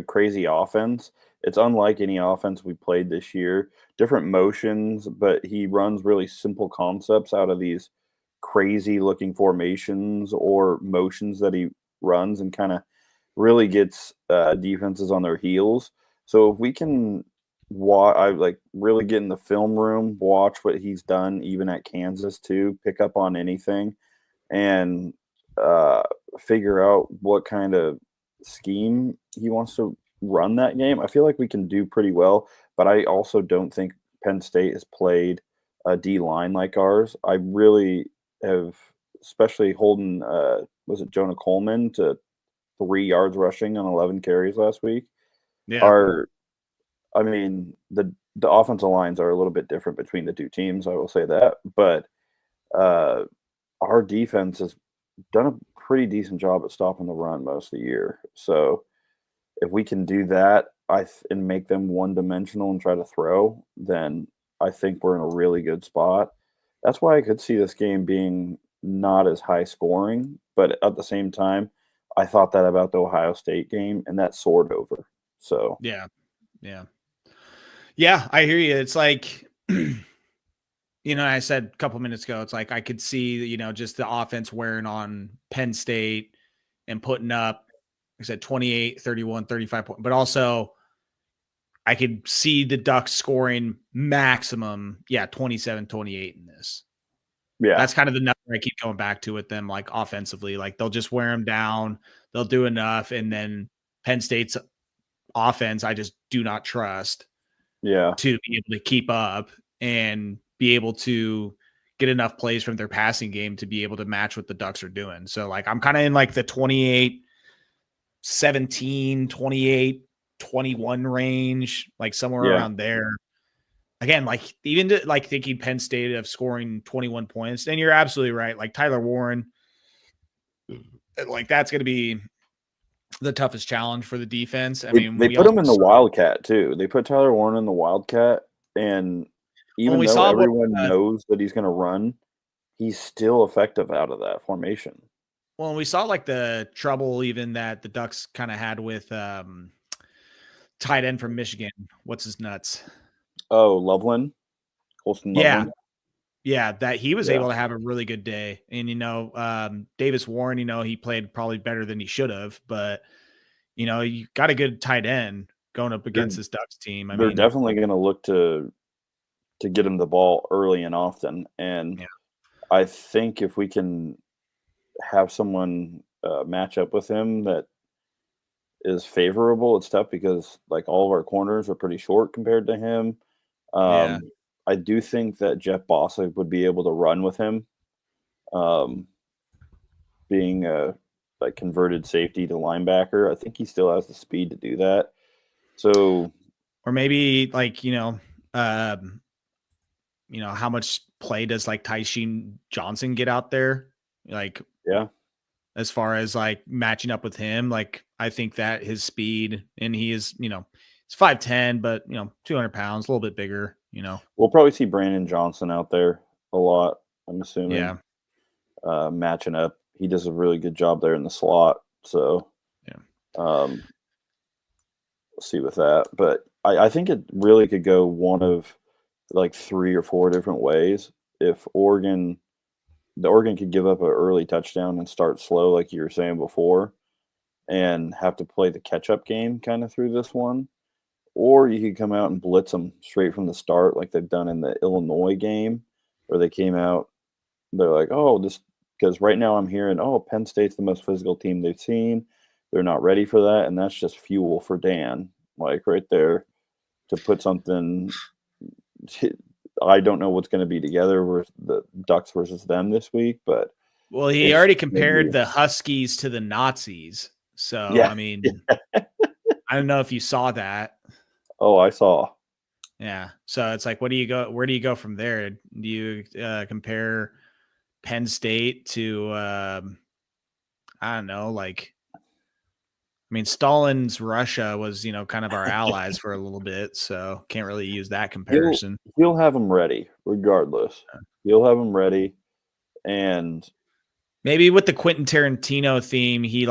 crazy offense. It's unlike any offense we played this year. Different motions, but he runs really simple concepts out of these crazy looking formations or motions that he runs, and kind of really gets defenses on their heels. So if we can really get in the film room, watch what he's done even at Kansas too, pick up on anything, and figure out what kind of scheme he wants to run that game, I feel like we can do pretty well. But I also don't think Penn State has played a D line like ours. I really have, especially holding was it Jonah Coleman to 3 yards rushing on 11 carries last week. Yeah. I mean, the offensive lines are a little bit different between the two teams. I will say that, but our defense has done a pretty decent job at stopping the run most of the year. So if we can do that, and make them one dimensional and try to throw, then I think we're in a really good spot. That's why I could see this game being not as high scoring, but at the same time, I thought that about the Ohio State game, and that soared over. So yeah, I hear you. It's like, I said a couple minutes ago, it's like I could see, just the offense wearing on Penn State and putting up, like I said, 28, 31, 35 points, but also I could see the Ducks scoring maximum, 27, 28 in this. yeah, That's kind of the number I keep going back to with them, like offensively. Like they'll just wear them down, they'll do enough, and then Penn State's offense, I just do not trust yeah, to be able to keep up and be able to get enough plays from their passing game to be able to match what the Ducks are doing. So like I'm kind of in like the 28, 17, 28, 21 range, like somewhere around there. Again, like even like thinking Penn State of scoring 21 points, then you're absolutely right. Like Tyler Warren, like that's going to be the toughest challenge for the defense. I mean, they put him in the Wildcat too. They put Tyler Warren in the Wildcat, and even though everyone knows that he's going to run, he's still effective out of that formation. Well, we saw like the trouble even that the Ducks kind of had with tight end from Michigan. What's his nuts? Oh, Loveland. Colston Loveland. Yeah, that he was able to have a really good day. And, Davis Warren, he played probably better than he should have. But, you got a good tight end going up against this Ducks team. They're definitely going to look to get him the ball early and often. And I think if we can have someone match up with him that is favorable, it's tough because, like, all of our corners are pretty short compared to him. I do think that Jeff Bossa would be able to run with him, being a converted safety to linebacker. I think he still has the speed to do that. So, or maybe like how much play does like Tysheen Johnson get out there? Like, as far as like matching up with him, like I think that his speed, and he is, it's 5'10", but 200 pounds, a little bit bigger. We'll probably see Brandon Johnson out there a lot, I'm assuming. Matching up. He does a really good job there in the slot. So, we'll see with that. But I think it really could go one of like 3 or 4 different ways. If the Oregon could give up an early touchdown and start slow, like you were saying before, and have to play the catch-up game kind of through this one. Or you could come out and blitz them straight from the start, like they've done in the Illinois game, where they came out. They're like, because right now I'm hearing, Penn State's the most physical team they've seen. They're not ready for that, and that's just fuel for Dan, like right there, to put something. I don't know what's going to be together with the Ducks versus them this week, but he already compared the Huskies to the Nazis. So I mean, I don't know if you saw that. Oh, I saw. Yeah. So it's like, where do you go from there? Do you compare Penn State to, I don't know, like, I mean, Stalin's Russia was, kind of our allies for a little bit. So can't really use that comparison. He'll have them ready regardless. He'll have them ready. And maybe with the Quentin Tarantino theme, he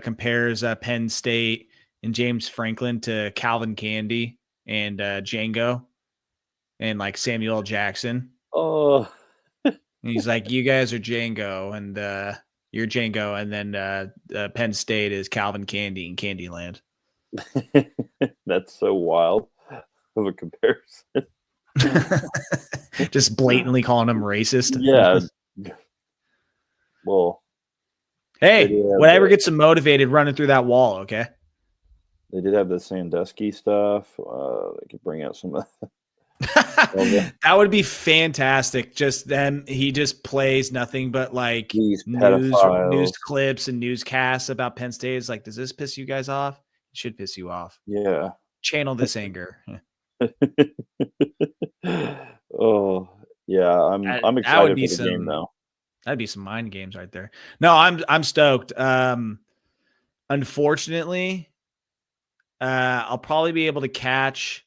compares Penn State and James Franklin to Calvin Candy and Django and like Samuel L. Jackson. Oh, he's like, you guys are Django and you're Django, and then Penn State is Calvin Candy in Candyland. That's so wild of a comparison. Just blatantly calling him racist. Yeah. Well, hey, whatever gets them motivated running through that wall, okay? They did have the Sandusky stuff. They could bring out some of that. That would be fantastic. Just them. He just plays nothing but like news clips and newscasts about Penn State. It's like, does this piss you guys off? It should piss you off. Yeah. channel this anger. Oh yeah, I'm That would excited be for the game though. that'd be some mind games right there. No, I'm stoked. Unfortunately, I'll probably be able to catch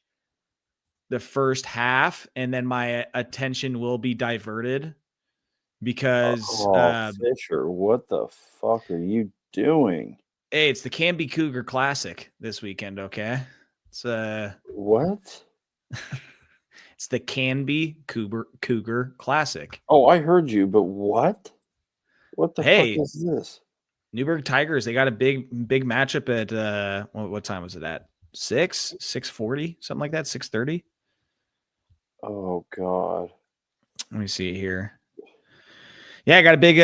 the first half, and then my attention will be diverted because Fisher, what the fuck are you doing? hey, it's the Canby Cougar Classic this weekend. Okay, it's what? It's the Canby Cougar Classic. Oh, I heard you, but what? What the fuck is this? Newburgh Tigers, they got a big matchup at what time was it at? 6:40, something like that, 6:30. Oh god. Let me see here. Yeah, I got a big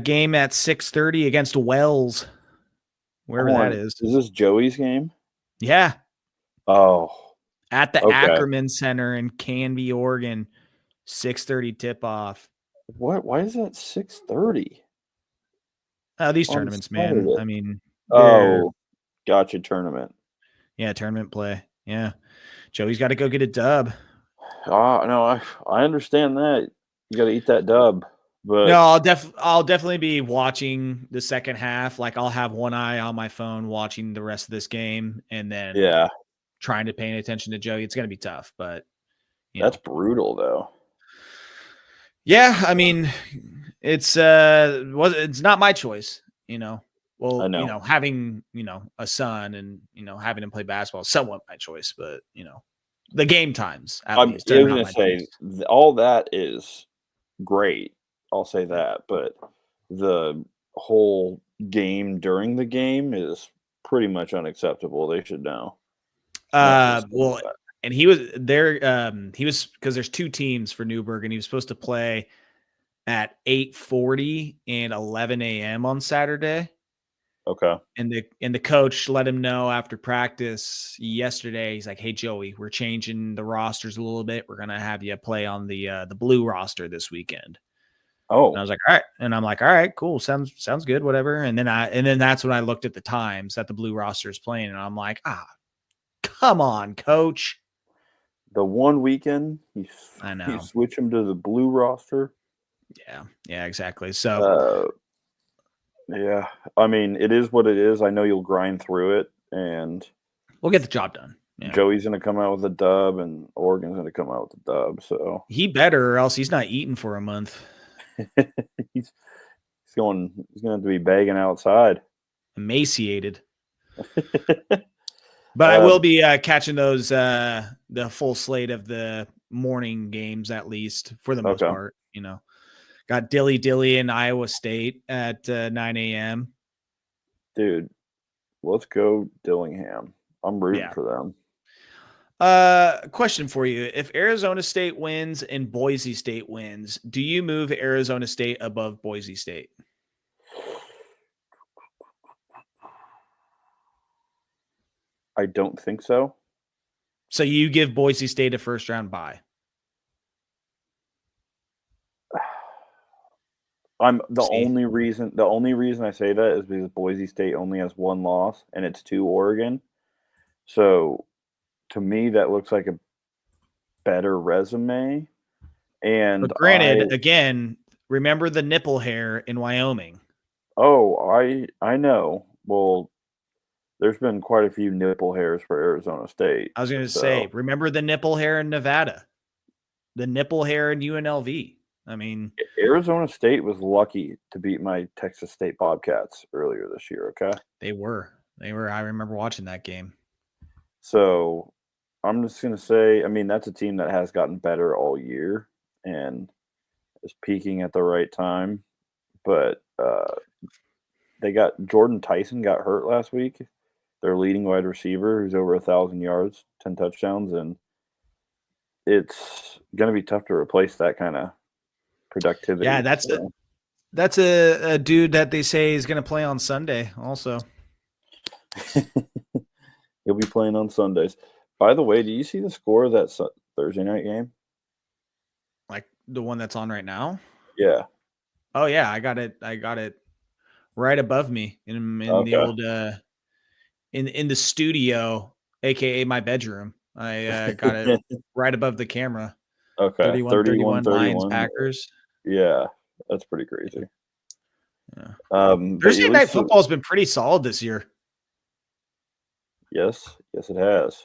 game at 6:30 against Wells. Wherever that is. Is this Joey's game? Yeah. Oh. At the Ackerman Center in Canby, Oregon. 6:30 tip-off. What? Why is that 6:30? These tournaments, man. I mean, gotcha, tournament. Yeah, tournament play. Yeah. Joey's got to go get a dub. No, I understand that. You got to eat that dub. But no, I'll definitely be watching the second half. Like I'll have one eye on my phone watching the rest of this game, and then trying to pay attention to Joey. It's going to be tough, but that's brutal, though. Yeah, I mean, it's not my choice, you know. Well, you know, having a son and having him play basketball is somewhat my choice, but the game times. At least, I was going to say all that is great. I'll say that, but the whole game during the game is pretty much unacceptable. They should know. Well, and he was there. He was, because there's two teams for Newburgh, and he was supposed to play at 8:40 and 11 a.m. on Saturday. Okay. And the coach let him know after practice yesterday. He's like, "Hey Joey, we're changing the rosters a little bit. We're gonna have you play on the blue roster this weekend." Oh, and I was like, all right. And I'm like, all right, cool. Sounds good. Whatever. And then that's when I looked at the times that the blue roster is playing. And I'm like, come on, coach. The one weekend I know you switch him to the blue roster. Yeah, exactly. So, yeah, I mean, it is what it is. I know you'll grind through it and we'll get the job done. Yeah. Joey's going to come out with a dub and Oregon's going to come out with a dub. So he better, or else he's not eating for a month. he's going to have to be begging outside. Emaciated. But I will be catching those the full slate of the morning games, at least for the most part. Got Dilly in Iowa State at 9 a.m. Dude, let's go Dillingham. I'm rooting for them. Question for you. If Arizona State wins and Boise State wins, do you move Arizona State above Boise State? I don't think so. So you give Boise State a first round bye? The only reason I say that is because Boise State only has one loss and it's to Oregon. So to me, that looks like a better resume. And but granted, again, remember the nipple hair in Wyoming. Oh, I know. Well, there's been quite a few nipple hairs for Arizona State. I was going to say, remember the nipple hair in Nevada, the nipple hair in UNLV. I mean, Arizona State was lucky to beat my Texas State Bobcats earlier this year. Okay, they were. I remember watching that game. So I'm just going to say, I mean, that's a team that has gotten better all year and is peaking at the right time. But they got Jordan Tyson got hurt last week. Their leading wide receiver, who's over 1,000 yards, 10 touchdowns, and it's going to be tough to replace that kind of productivity. Yeah, that's a dude that they say is going to play on Sunday also. He'll be playing on Sundays. By the way, do you see the score of that Thursday night game? Like the one that's on right now? Yeah. Oh yeah, I got it right above me in the old in the studio. aka my bedroom. I got it right above the camera. Okay, 31-31 Lions Packers. Yeah, that's pretty crazy. Yeah. But Thursday night football has been pretty solid this year. Yes, it has.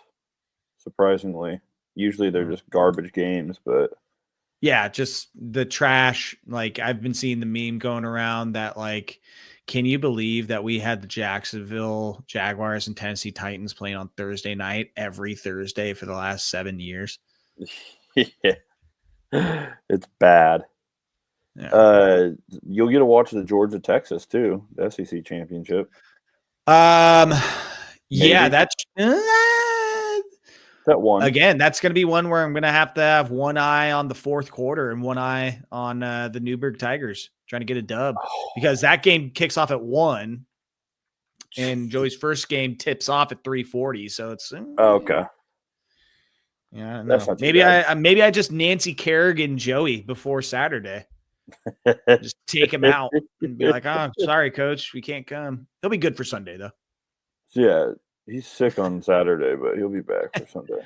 Surprisingly, usually they're just garbage games, but yeah, just the trash. Like I've been seeing the meme going around that like, can you believe that we had the Jacksonville Jaguars and Tennessee Titans playing on Thursday night every Thursday for the last 7 years? yeah, it's bad. Yeah. You'll get to watch the Georgia Texas too, the SEC championship. Yeah, that's that one. Again, that's going to be one where I'm going to have one eye on the fourth quarter and one eye on the Newburgh Tigers trying to get a dub because that game kicks off at 1 and Joey's first game tips off at 3:40. So it's okay. Yeah, that's not maybe I just Nancy Kerrigan Joey before Saturday. Just take him out and be like, "Oh, sorry, coach, we can't come." He'll be good for Sunday though. Yeah, he's sick on Saturday, but he'll be back for Sunday.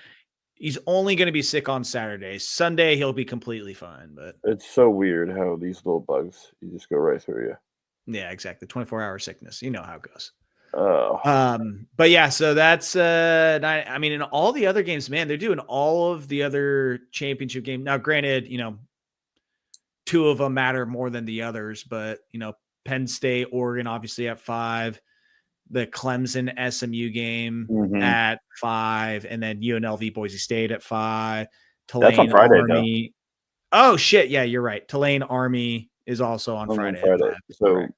He's only going to be sick on Saturday. Sunday, he'll be completely fine. But it's so weird how these little bugs you just go right through you. Yeah, exactly. 24-hour sickness. You know how it goes. Oh. But yeah, so that's I mean, in all the other games, man, they're doing all of the other championship games. Now, granted, 2 of them matter more than the others, but Penn State, Oregon, obviously at 5, the Clemson SMU game at 5, and then UNLV Boise State at 5. Tulane that's on Friday, Army. Though. Oh shit, yeah, you're right. Tulane Army is also on Friday. At 5. So. Right.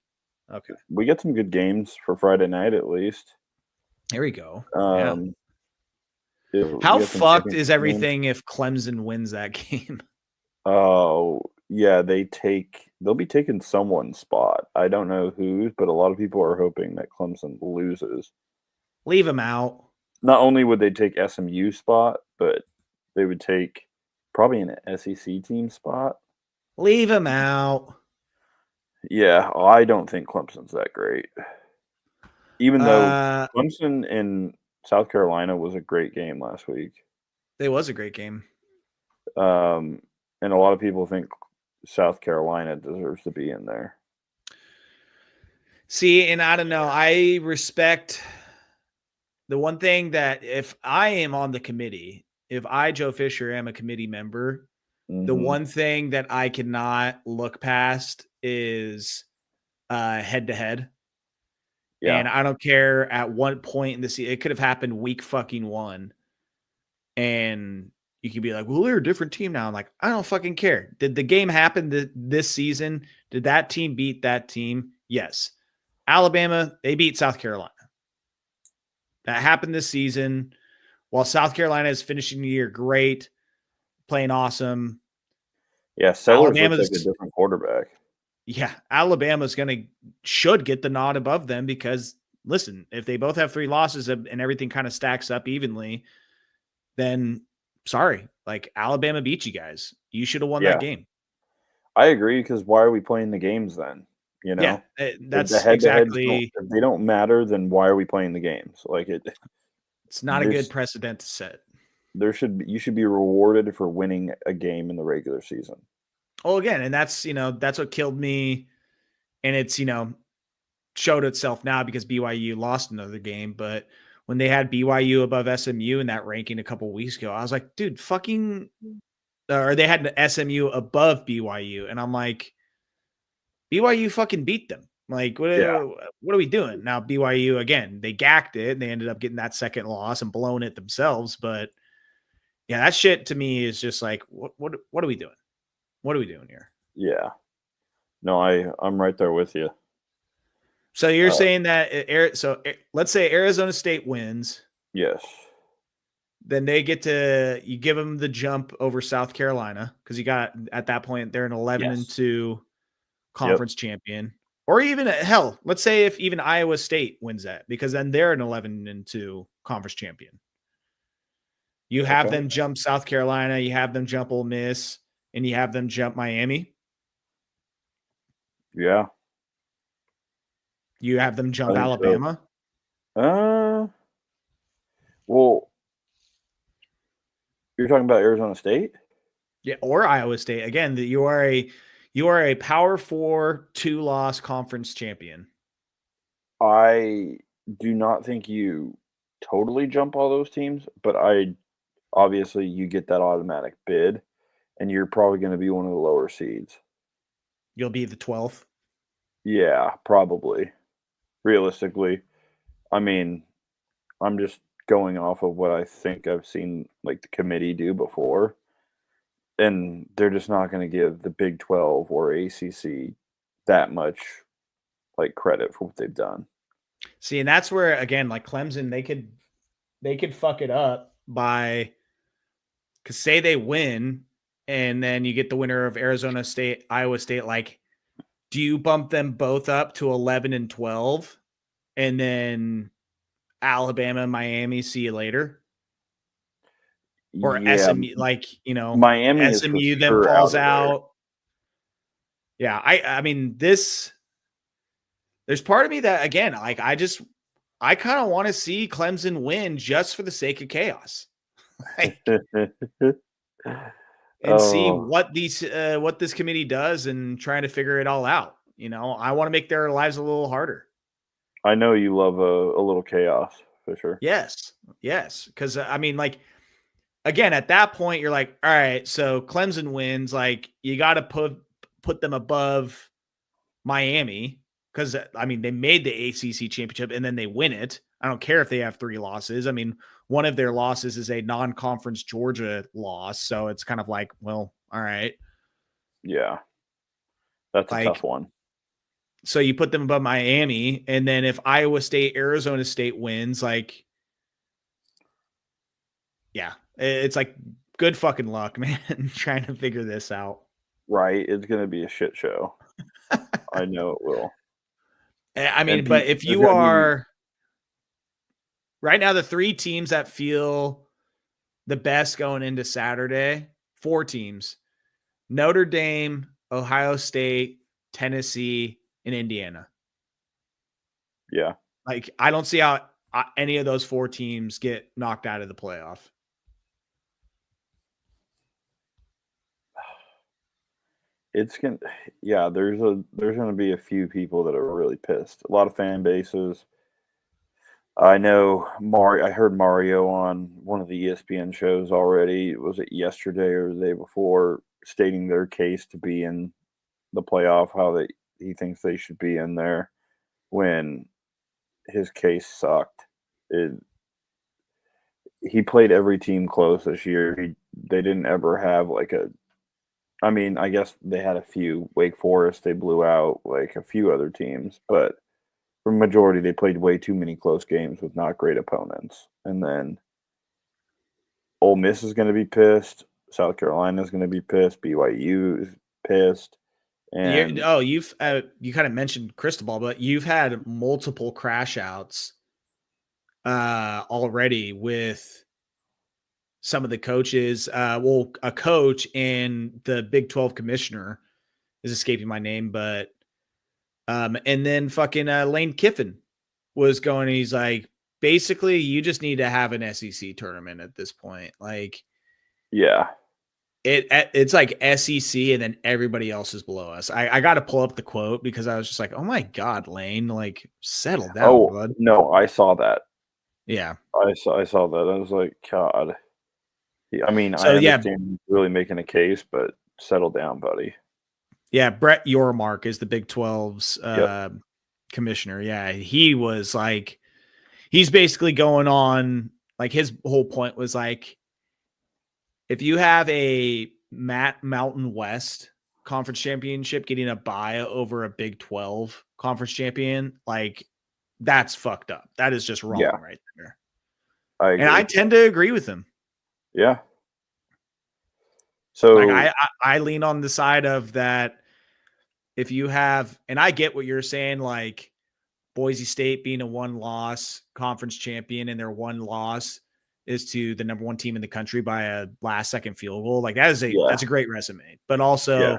Okay. We get some good games for Friday night at least. There we go. How fucked is everything if Clemson wins that game? Oh, yeah, they'll be taking someone's spot. I don't know whose, but a lot of people are hoping that Clemson loses. Leave them out. Not only would they take SMU spot, but they would take probably an SEC team spot. Leave them out. Yeah, I don't think Clemson's that great. Even though Clemson in South Carolina was a great game last week. It was a great game. And a lot of people think South Carolina deserves to be in there. See, and I don't know. I respect the one thing that if I am on the committee, if I, Joe Fisher, am a committee member, the one thing that I cannot look past is head-to-head. Yeah. And I don't care at what point in the season. It could have happened week fucking 1. And you could be like, well, they're a different team now. I'm like, I don't fucking care. Did the game happen this season? Did that team beat that team? Yes. Alabama, they beat South Carolina. That happened this season. While South Carolina is finishing the year great, playing awesome. Yeah, Sellers looks like a different quarterback. Yeah, Alabama's should get the nod above them because, listen, if they both have 3 losses and everything kind of stacks up evenly, then sorry, like Alabama beat you guys. You should have won that game. I agree because why are we playing the games then? Yeah, that's exactly. If they don't matter, then why are we playing the games? Like it's not a good precedent to set. You should be rewarded for winning a game in the regular season. Well, again, and that's what killed me, and it's showed itself now because BYU lost another game. But when they had BYU above SMU in that ranking a couple of weeks ago, I was like, dude, or they had an SMU above BYU, and I'm like, BYU fucking beat them. Like, what are we doing now? BYU again, they gacked it, and they ended up getting that second loss and blowing it themselves. But yeah, that shit to me is just like, what are we doing? What are we doing here? Yeah. No, I'm right there with you. So you're saying that let's say Arizona State wins. Yes. Then you give them the jump over South Carolina because you got at that point they're an 11-2 conference champion. Or even hell, let's say if even Iowa State wins that because then they're an 11-2 conference champion. You have them jump South Carolina, you have them jump Ole Miss, and you have them jump Miami. Yeah. You have them jump Alabama. So. Well, you're talking about Arizona State? Yeah, or Iowa State. Again, you are a Power 4 2-loss conference champion. I do not think you totally jump all those teams, but obviously you get that automatic bid, and you're probably going to be one of the lower seeds. You'll be the 12th. Yeah, probably. Realistically, I mean, I'm just going off of what I think I've seen like the committee do before, and they're just not going to give the Big 12 or ACC that much like credit for what they've done. See, and that's where again, like Clemson, they could fuck it up by because say they win, and then you get the winner of Arizona State, Iowa State. Like, do you bump them both up to 11 and 12, and then Alabama, Miami, see you later? Or Yeah, SMU, like, Miami is for SMU then sure falls out of there. out. Yeah, I mean, there's part of me that, again, like, I kind of want to see Clemson win just for the sake of chaos. Like, and see what this committee does and trying to figure it all out. I want to make their lives a little harder. I know you love a little chaos, for sure. Yes. Because, I mean, like, again, at that point, you're like, all right, so Clemson wins. Like, you got to put them above Miami because, I mean, they made the ACC championship and then they win it. I don't care if they have 3 losses. I mean, one of their losses is a non-conference Georgia loss. So it's kind of like, well, all right. Yeah. That's a tough one. So you put them above Miami. And then if Iowa State, Arizona State wins, like, yeah, it's like good fucking luck, man, trying to figure this out. Right. It's going to be a shit show. I know it will. I mean, but if you are right now, the 3 teams that feel the best going into Saturday, 4 teams: Notre Dame, Ohio State, Tennessee, and Indiana. Yeah. Like, I don't see how any of those 4 teams get knocked out of the playoff. There's going to be a few people that are really pissed. A lot of fan bases. I know I heard Mario on one of the ESPN shows already. Was it yesterday or the day before, stating their case to be in the playoff, how he thinks they should be in there when his case sucked. He played every team close this year. They didn't ever have I mean, I guess they had a few. Wake Forest, they blew out like a few other teams, but for majority, they played way too many close games with not great opponents. And then Ole Miss is going to be pissed. South Carolina is going to be pissed. BYU is pissed. And you kind of mentioned Cristobal, but you've had multiple crash outs already with some of the coaches. A coach and the Big 12 commissioner is escaping my name, but and then fucking Lane Kiffin was going. He's like, basically, you just need to have an SEC tournament at this point. Like, yeah, it's like SEC, and then everybody else is below us. I got to pull up the quote because I was just like, oh my god, Lane, like, settle down, bud. No, I saw that. Yeah, I saw that. I was like, God. I mean, I understand really making a case, but settle down, buddy. Yeah, Brett Yormark is the Big 12's commissioner. Yeah, he was like, he's basically going on, like, his whole point was like, if you have a Mountain West conference championship getting a bye over a Big 12 conference champion, like, that's fucked up. That is just wrong right there. I tend to agree with him. Yeah. So like, I lean on the side of that. If you have, and I get what you're saying, like Boise State being a 1-loss conference champion and their 1 loss is to the number 1 team in the country by a last-second field goal. Like, that's a great resume. But also,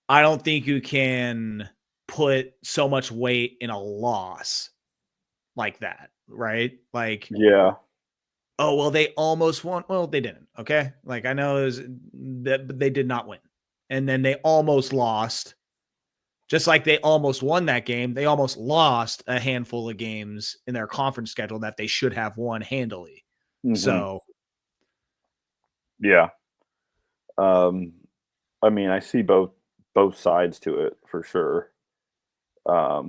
I don't think you can put so much weight in a loss. like that, right? Like, yeah, oh, well, they almost won. Well, they didn't. Okay. Like, I know it was that, but they did not win. And then they almost lost. Just like they almost won that game, they almost lost a handful of games in their conference schedule that they should have won handily. mm-hmm. So, yeah. I mean, I see both sides to it for sure. But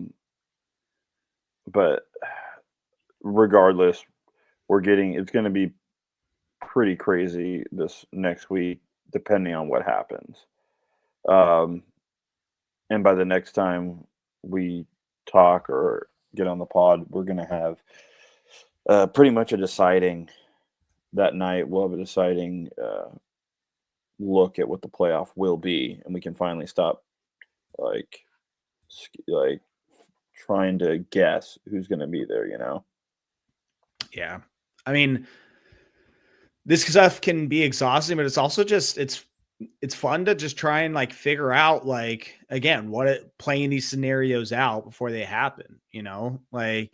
regardless, it's going to be pretty crazy this next week, depending on what happens. And by the next time we talk or get on the pod, we're going to have pretty much a deciding that night. We'll have a deciding look at what the playoff will be, and we can finally stop like trying to guess who's going to be there, you know? Yeah. I mean, this stuff can be exhausting, but it's also just, it's fun to just try and like figure out, like, again, playing these scenarios out before they happen, you know, like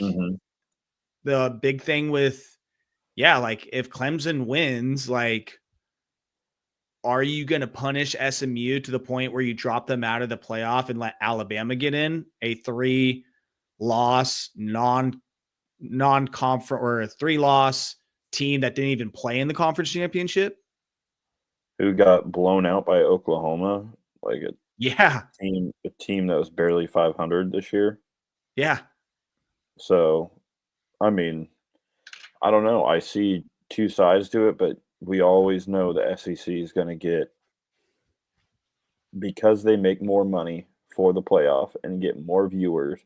the big thing with, like if Clemson wins, like, are you going to punish SMU to the point where you drop them out of the playoff and let Alabama get in a 3-loss non-conference or a 3-loss team that didn't even play in the conference championship? Who got blown out by Oklahoma? Like a team that was barely 500 this year. Yeah. So, I mean, I don't know. I see two sides to it, but we always know the SEC is going to get, because they make more money for the playoff and get more viewers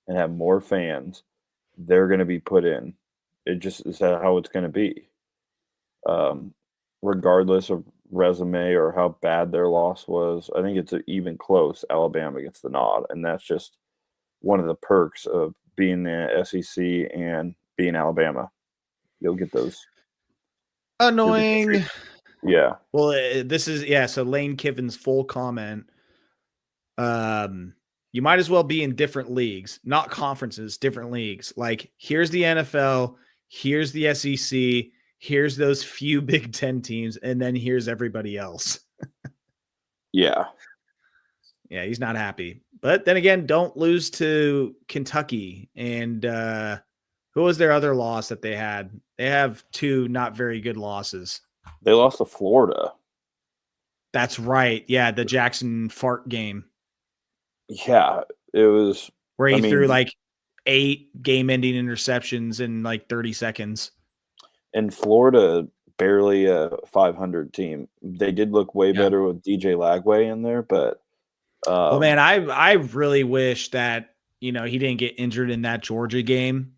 and have more fans, they're going to be put in. It just is how it's going to be. Regardless of resume or how bad their loss was, I think it's even close. Alabama gets the nod, and that's just one of the perks of being the SEC and being Alabama. You'll get those. Annoying. Yeah. Well, this is, so Lane Kiffin's full comment. You might as well be in different leagues, not conferences, different leagues. Like, here's the NFL, here's the SEC, here's those few Big Ten teams, and then here's everybody else. Yeah. Yeah, he's not happy. But then again, don't lose to Kentucky. And who was their other loss that they had? They have 2 not very good losses. They lost to Florida. That's right. Yeah, the Jackson fart game. Yeah, it was where he threw like 8 game-ending interceptions in like 30 seconds. And Florida, barely a 500 team. They did look way better with DJ Lagway in there, but well, man, I really wish that, you know, he didn't get injured in that Georgia game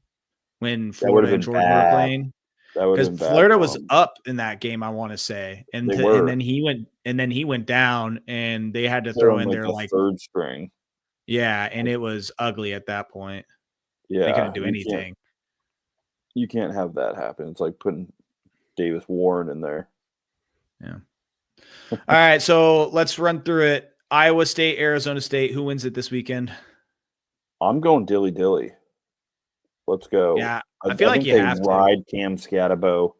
when Florida and Georgia were playing. Because Florida was up in that game, I want to say, and then he went down, and they had to throw in their like third string. Yeah, and it was ugly at that point. Yeah, they couldn't do anything. You can't have that happen. It's like putting Davis Warren in there. Yeah. All right, so let's run through it. Iowa State, Arizona State. Who wins it this weekend? I'm going dilly. Let's go. Yeah, I feel like you have to ride Cam Scatterbo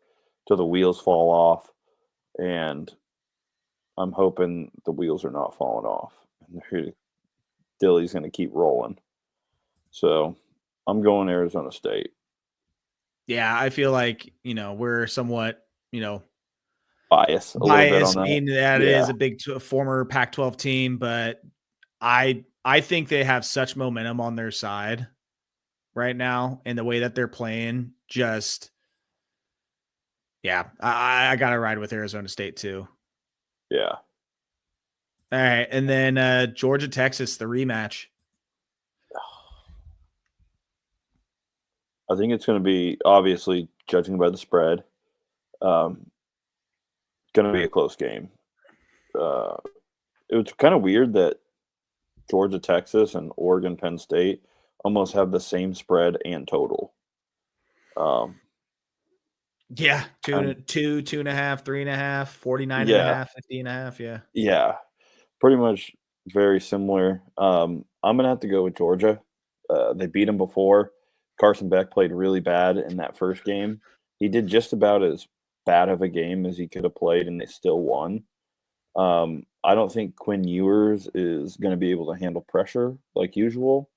till the wheels fall off, and I'm hoping the wheels are not falling off. And Dilly's going to keep rolling. So I'm going Arizona State. Yeah, I feel like, you know, we're somewhat, you know, biased a little bit on that. Being that it is a big former Pac-12 team, but I think they have such momentum on their side right now, and the way that they're playing, just I gotta ride with Arizona State too. Yeah. All right, and then Georgia Texas, the rematch. I think it's going to be, obviously, judging by the spread, going to be a close game. It was kind of weird that Georgia Texas and Oregon Penn State almost have the same spread and total. Yeah, 2.5, 3.5, 49.5, 50.5. Yeah. Yeah, pretty much very similar. I'm gonna have to go with Georgia. They beat them before. Carson Beck played really bad in that first game. He did just about as bad of a game as he could have played, and they still won. I don't think Quinn Ewers is going to be able to handle pressure like usual.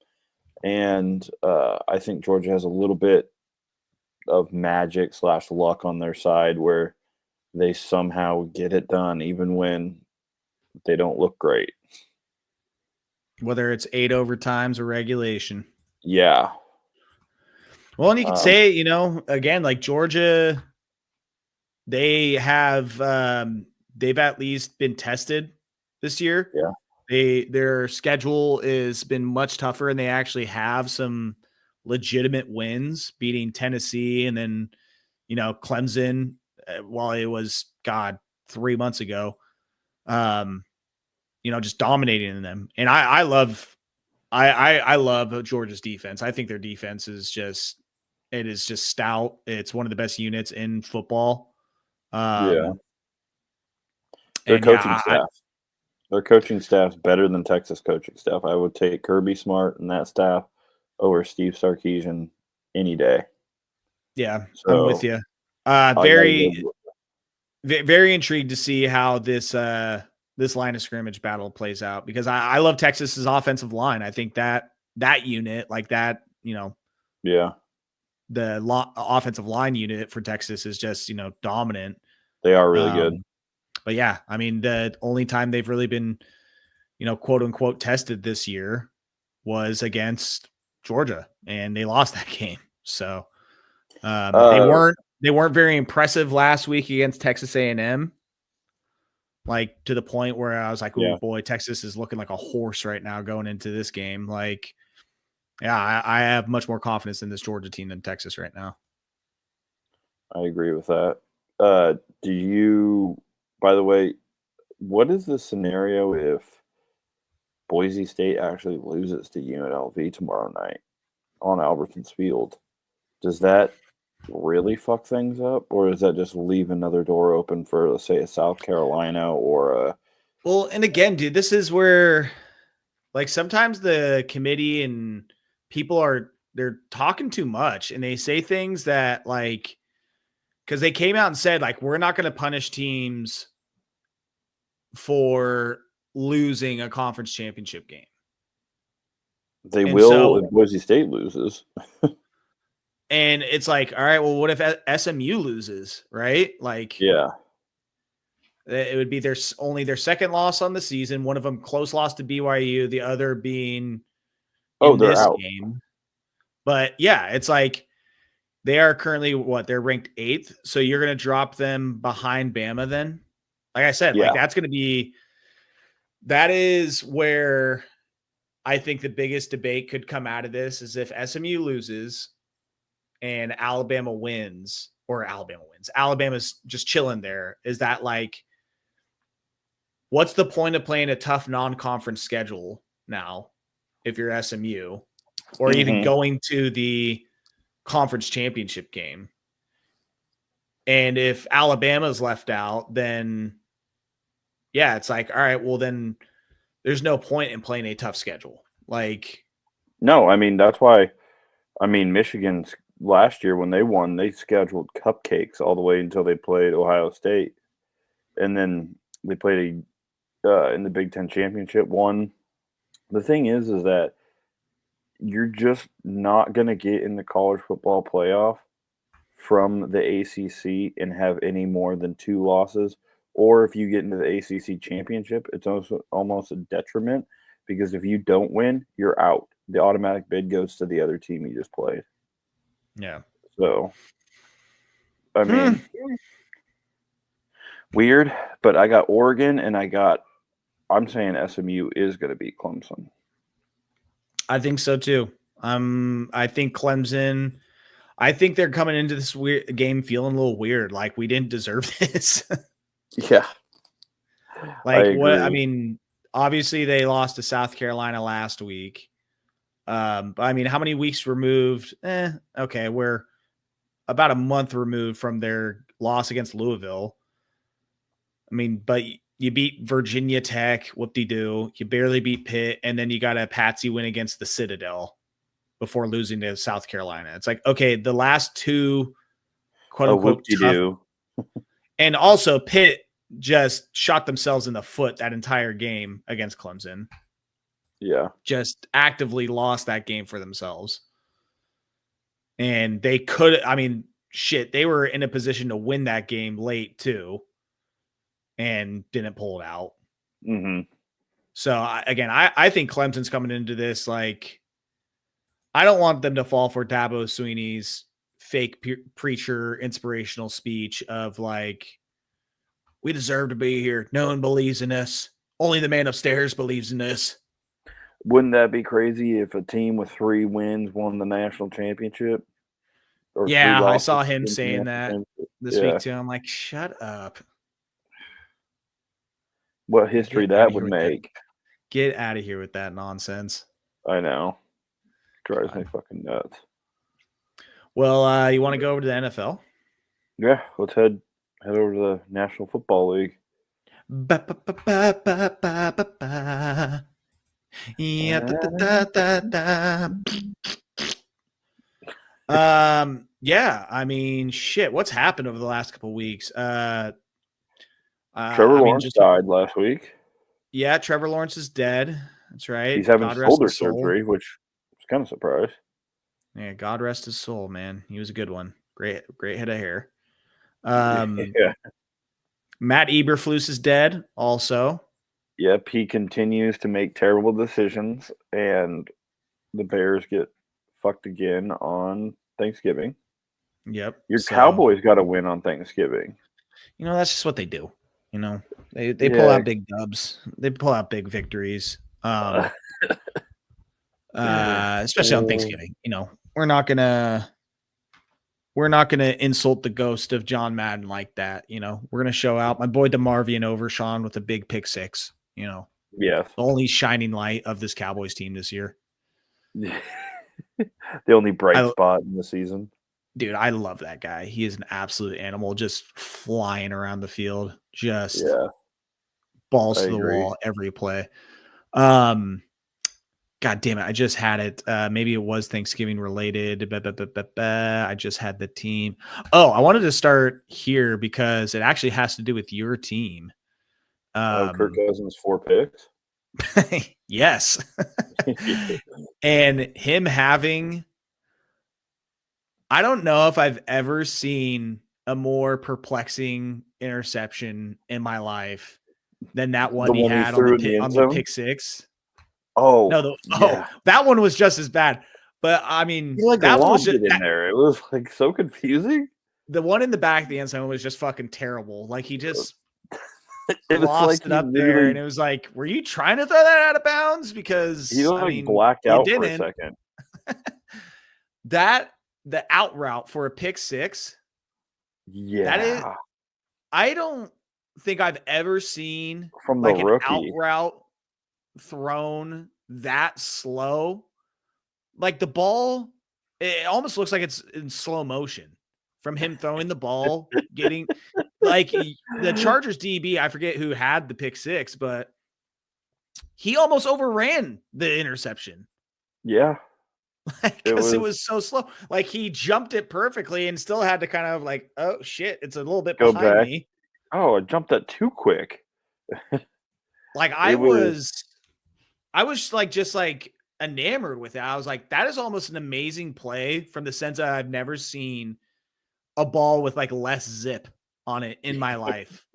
And I think Georgia has a little bit of magic / luck on their side where they somehow get it done even when they don't look great. Whether it's 8 overtimes or regulation. Yeah. Well, and you could say, again, like Georgia, they have they've at least been tested this year. Yeah. Their schedule has been much tougher, and they actually have some legitimate wins, beating Tennessee and then, Clemson while it was 3 months ago. Just dominating them. And I love Georgia's defense. I think their defense is just stout. It's one of the best units in football. Their coaching staff. Their coaching staff's better than Texas coaching staff. I would take Kirby Smart and that staff over Steve Sarkisian any day. Yeah, so, I'm with you. Very intrigued to see how this line of scrimmage battle plays out, because I love Texas's offensive line. I think that unit, like that, the offensive line unit for Texas is just, dominant. They are really good. But yeah, I mean, the only time they've really been, quote unquote tested this year was against Georgia, and they lost that game. So they weren't very impressive last week against Texas A&M. Like, to the point where I was like, oh boy, Texas is looking like a horse right now going into this game. Like, yeah, I have much more confidence in this Georgia team than Texas right now. I agree with that. By the way, what is the scenario if Boise State actually loses to UNLV tomorrow night on Albertsons Field? Does that really fuck things up, or does that just leave another door open for, let's say, a South Carolina or a... Well, and again, dude, this is where, like, sometimes the committee and people they're talking too much, and they say things that, like, because they came out and said, like, we're not going to punish teams for losing a conference championship game. They will if Boise State loses. And it's like, all right, well, what if SMU loses, right? Like, yeah, it would be only their second loss on the season. One of them close loss to BYU, the other being in this game. But yeah, it's like they are currently they're ranked 8th. So you're going to drop them behind Bama then? Like I said, like that is where I think the biggest debate could come out of this, is if SMU loses and Alabama wins, Alabama's just chilling there. Is that, like, what's the point of playing a tough non-conference schedule now if you're SMU, or even going to the conference championship game? And if Alabama's left out, then yeah, it's like, all right, well, then there's no point in playing a tough schedule. Like, no, I mean, that's why, Michigan's last year when they won, they scheduled cupcakes all the way until they played Ohio State. And then they played in the Big Ten championship, won. The thing is that you're just not going to get in the college football playoff from the ACC and have any more than 2 losses. Or if you get into the ACC championship, it's also almost a detriment, because if you don't win, you're out. The automatic bid goes to the other team you just played. Yeah. So, I mean, weird, but I got Oregon, and I'm saying SMU is going to beat Clemson. I think so too. I think Clemson, I think they're coming into this weird game feeling a little weird. Like, we didn't deserve this. Yeah. Like, what? I mean, obviously they lost to South Carolina last week. But I mean, how many weeks removed? Okay. We're about a month removed from their loss against Louisville. I mean, but you beat Virginia Tech, whoop-de-doo. You barely beat Pitt, and then you got a patsy win against the Citadel. before losing to South Carolina. It's like, okay, the last two quote Oh, unquote tough, whoop-de-doo. and also Pitt just shot themselves in the foot that entire game against Clemson. Yeah. Just actively lost that game for themselves. And they could, I mean, shit, they were in a position to win that game late too and didn't pull it out. Mm-hmm. So I think Clemson's coming into this like, I don't want them to fall for Dabo Swinney's fake preacher inspirational speech of like, we deserve to be here. No one believes in us. Only the man upstairs believes in us. Wouldn't that be crazy if a team with 3 wins won the national championship? Or Yeah, 3 I losses saw him win the saying national that championship? this week too. I'm like, shut up. What history that would make. Get out of here with that nonsense. I know. Drives me fucking nuts. Well, you want to go over to the NFL? Yeah, let's head over to the National Football League. Yeah, I mean, shit, what's happened over the last couple of weeks? Trevor Lawrence died last week. Yeah, Trevor Lawrence is dead. That's right. He's having shoulder surgery, which was kind of surprised. Yeah, God rest his soul, man. He was a good one. Great head of hair. Yeah. Matt Eberflus is dead also. Yep, he continues to make terrible decisions, and the Bears get fucked again on Thanksgiving. Yep. Your Cowboys got to win on Thanksgiving. You know, that's just what they do. You know, they pull out big dubs. They pull out big victories. Especially on Thanksgiving. You know, we're not gonna insult the ghost of John Madden like that. You know, we're gonna show out my boy DeMarvion Overshawn with a big pick 6. You know, the only shining light of this Cowboys team this year. The only bright spot in the season. Dude, I love that guy. He is an absolute animal, just flying around the field, just balls to the wall every play. God damn it. I just had it. Maybe it was Thanksgiving related. I just had the team. Oh, I wanted to start here because it actually has to do with your team. Kirk Cousins 4 picks. Yes. And him having, I don't know if I've ever seen a more perplexing interception in my life than that one he had on the pick 6. Oh, no, that one was just as bad. But I mean, that one was just in there. It was like so confusing. The one in the back of the end zone was just fucking terrible. Like he just lost it up there, and it was like, were you trying to throw that out of bounds? Because he blacked out for a second. The out route for a pick 6. Yeah, that is. I don't think I've ever seen from the rookie an out route thrown that slow. Like the ball, it almost looks like it's in slow motion from him throwing the ball, getting like the Chargers DB. I forget who had the pick 6, but he almost overran the interception. Yeah. Because it was so slow. Like he jumped it perfectly and still had to kind of like, oh shit, it's a little bit behind me. Oh, I jumped that too quick. Like I was like just like enamored with it. I was like, that is almost an amazing play from the sense that I've never seen a ball with like less zip on it in my life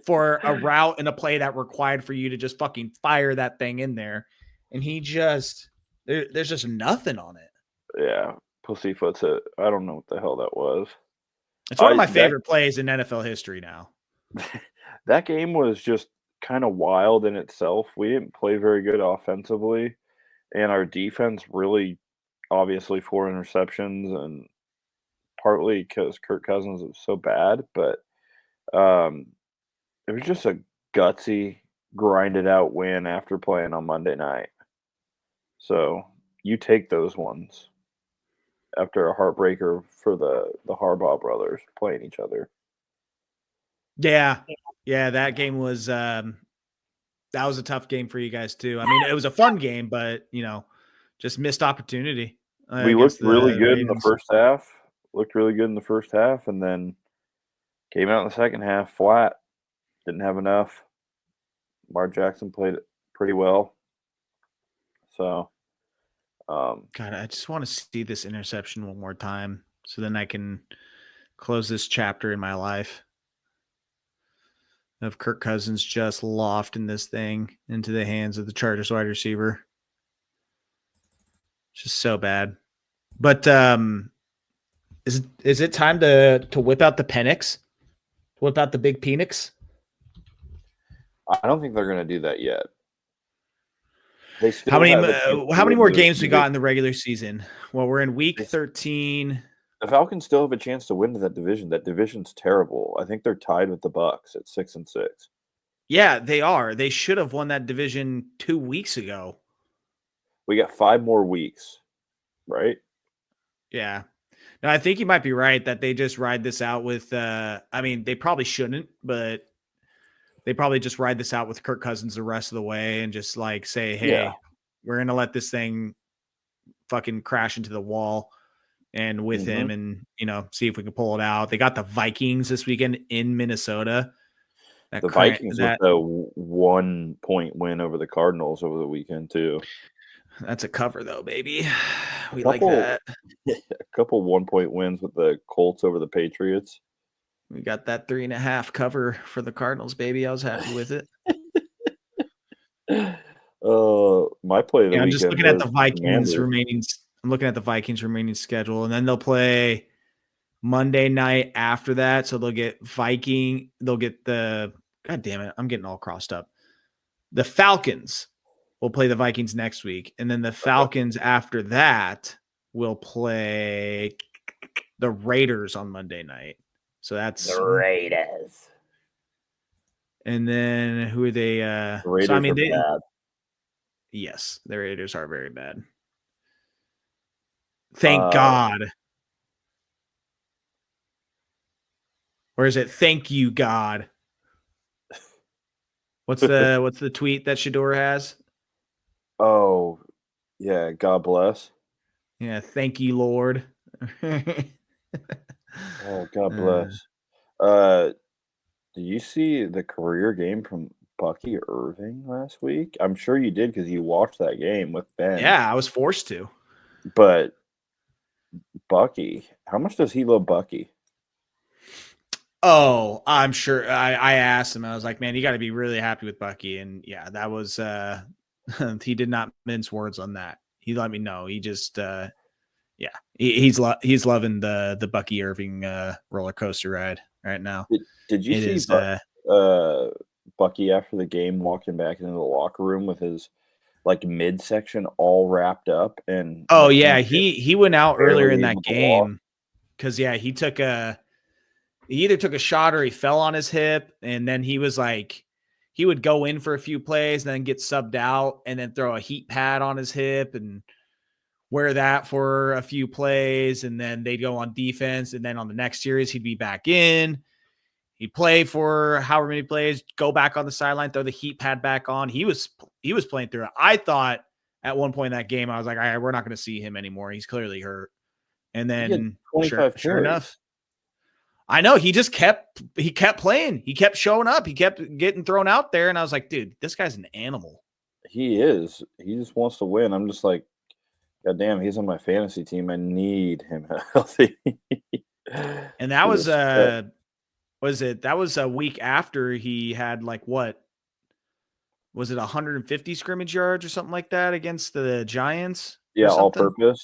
for a route and a play that required for you to just fucking fire that thing in there. And he just, there's just nothing on it. Yeah. Pussyfoot's it. I don't know what the hell that was. It's one of my favorite plays in NFL history now. That game was just kind of wild in itself. We didn't play very good offensively, and our defense really, obviously 4 interceptions, and partly because Kirk Cousins was so bad, but it was just a gutsy, grinded out win after playing on Monday night. So you take those ones after a heartbreaker for the Harbaugh brothers playing each other. Yeah, that game was that was a tough game for you guys too. I mean, it was a fun game, but just missed opportunity. We looked really good Ravens. in the first half. Looked really good in the first half, and then came out in the second half flat. Didn't have enough. Lamar Jackson played it pretty well. So, God, I just want to see this interception one more time so then I can close this chapter in my life of Kirk Cousins just lofting this thing into the hands of the Chargers wide receiver. Just so bad. But is it time to whip out the Penix? Whip out the big Penix? I don't think they're going to do that yet. They still how many more games we got in the regular season? Well, we're in week 13. The Falcons still have a chance to win that division. That division's terrible. I think they're tied with the Bucs at 6-6. Yeah, they are. They should have won that division 2 weeks ago. We got 5 more weeks, right? Yeah. No, I think you might be right that they just ride this out with they probably shouldn't, but they probably just ride this out with Kirk Cousins the rest of the way and just like say, hey, we're going to let this thing fucking crash into the wall and with him and, see if we can pull it out. They got the Vikings this weekend in Minnesota. The Vikings with a 1-point win over the Cardinals over the weekend too. That's a cover though, baby. We like that. A couple 1-point wins with the Colts over the Patriots. We got that 3.5 cover for the Cardinals, baby. I was happy with it. My play of the weekend. I'm just looking at the Vikings remaining. I'm looking at the Vikings remaining schedule, and then they'll play Monday night after that. So they'll get Viking. They'll get the. God damn it! I'm getting all crossed up. The Falcons will play the Vikings next week, and then the Falcons after that will play the Raiders on Monday night. So that's the Raiders. And then who are they? The Raiders are bad. Yes, the Raiders are very bad. Thank God. Or is it thank you, God? What's the tweet that Shador has? Oh, yeah. God bless. Yeah, thank you, Lord. Oh, God bless. Did you see the career game from Bucky Irving last week? I'm sure you did because you watched that game with Ben. Yeah, I was forced to. But Bucky, how much does he love Bucky? Oh, I'm sure. I asked him. I was like, man, you got to be really happy with Bucky. And yeah, that was he did not mince words on that. He let me know. He just he's loving the Bucky Irving roller coaster ride right now. Did you see Bucky after the game walking back into the locker room with his like midsection all wrapped up? And he went out earlier in that game because he either took a shot or he fell on his hip, and then he was like he would go in for a few plays and then get subbed out and then throw a heat pad on his hip and wear that for a few plays, and then they'd go on defense, and then on the next series he'd be back in. He'd play for however many plays, go back on the sideline, throw the heat pad back on. He was playing through it. I thought at one point in that game, I was like, all right, we're not going to see him anymore. He's clearly hurt. And then sure enough, I know he kept playing. He kept showing up. He kept getting thrown out there. And I was like, dude, this guy's an animal. He is. He just wants to win. I'm just like, God damn, he's on my fantasy team. I need him healthy. And that was that was a week after he had like what was it 150 scrimmage yards or something like that against the Giants? Yeah, all purpose.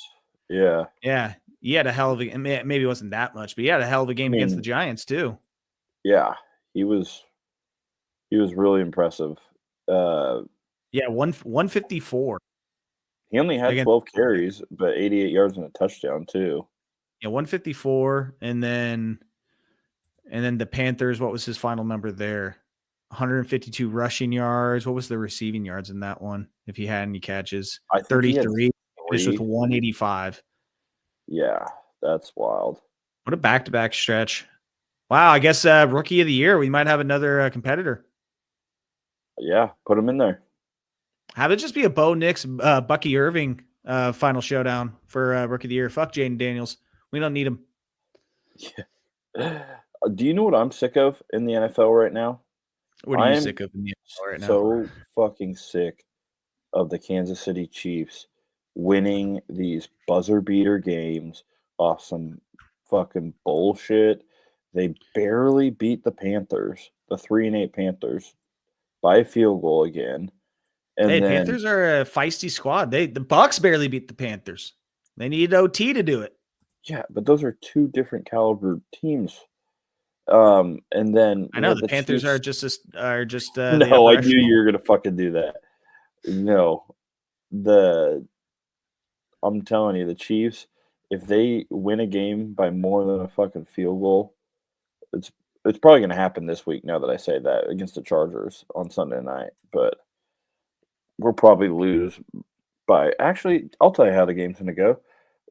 Yeah. Yeah. He had a hell of a maybe it wasn't that much, but he had a hell of a game against the Giants too. Yeah. He was really impressive. 154. He only had 12 carries, but 88 yards and a touchdown too. Yeah, 154, and then the Panthers, what was his final number there? 152 rushing yards. What was the receiving yards in that one? If he had any catches, 33, just with 185. Yeah, that's wild. What a back-to-back stretch. Wow, I guess rookie of the year. We might have another competitor. Yeah, put him in there. Have it just be a Bo Nix, Bucky Irving final showdown for Rookie of the Year. Fuck Jaden Daniels. We don't need him. Yeah. Do you know what I'm sick of in the NFL right now? What are you sick of in the NFL right now? So fucking sick of the Kansas City Chiefs winning these buzzer beater games off some fucking bullshit. They barely beat the Panthers, the 3-8 Panthers, by a field goal again. And hey, then, Panthers are a feisty squad. The Bucs barely beat the Panthers. They need OT to do it. yeah, but those are two different caliber teams. And then I know the Panthers Chiefs, are just no, I knew you were gonna fucking do that. No, I'm telling you, the Chiefs, if they win a game by more than a fucking field goal, it's probably gonna happen this week. Now that I say that, against the Chargers on Sunday night, but we'll probably lose by. Actually, I'll tell you how the game's gonna go.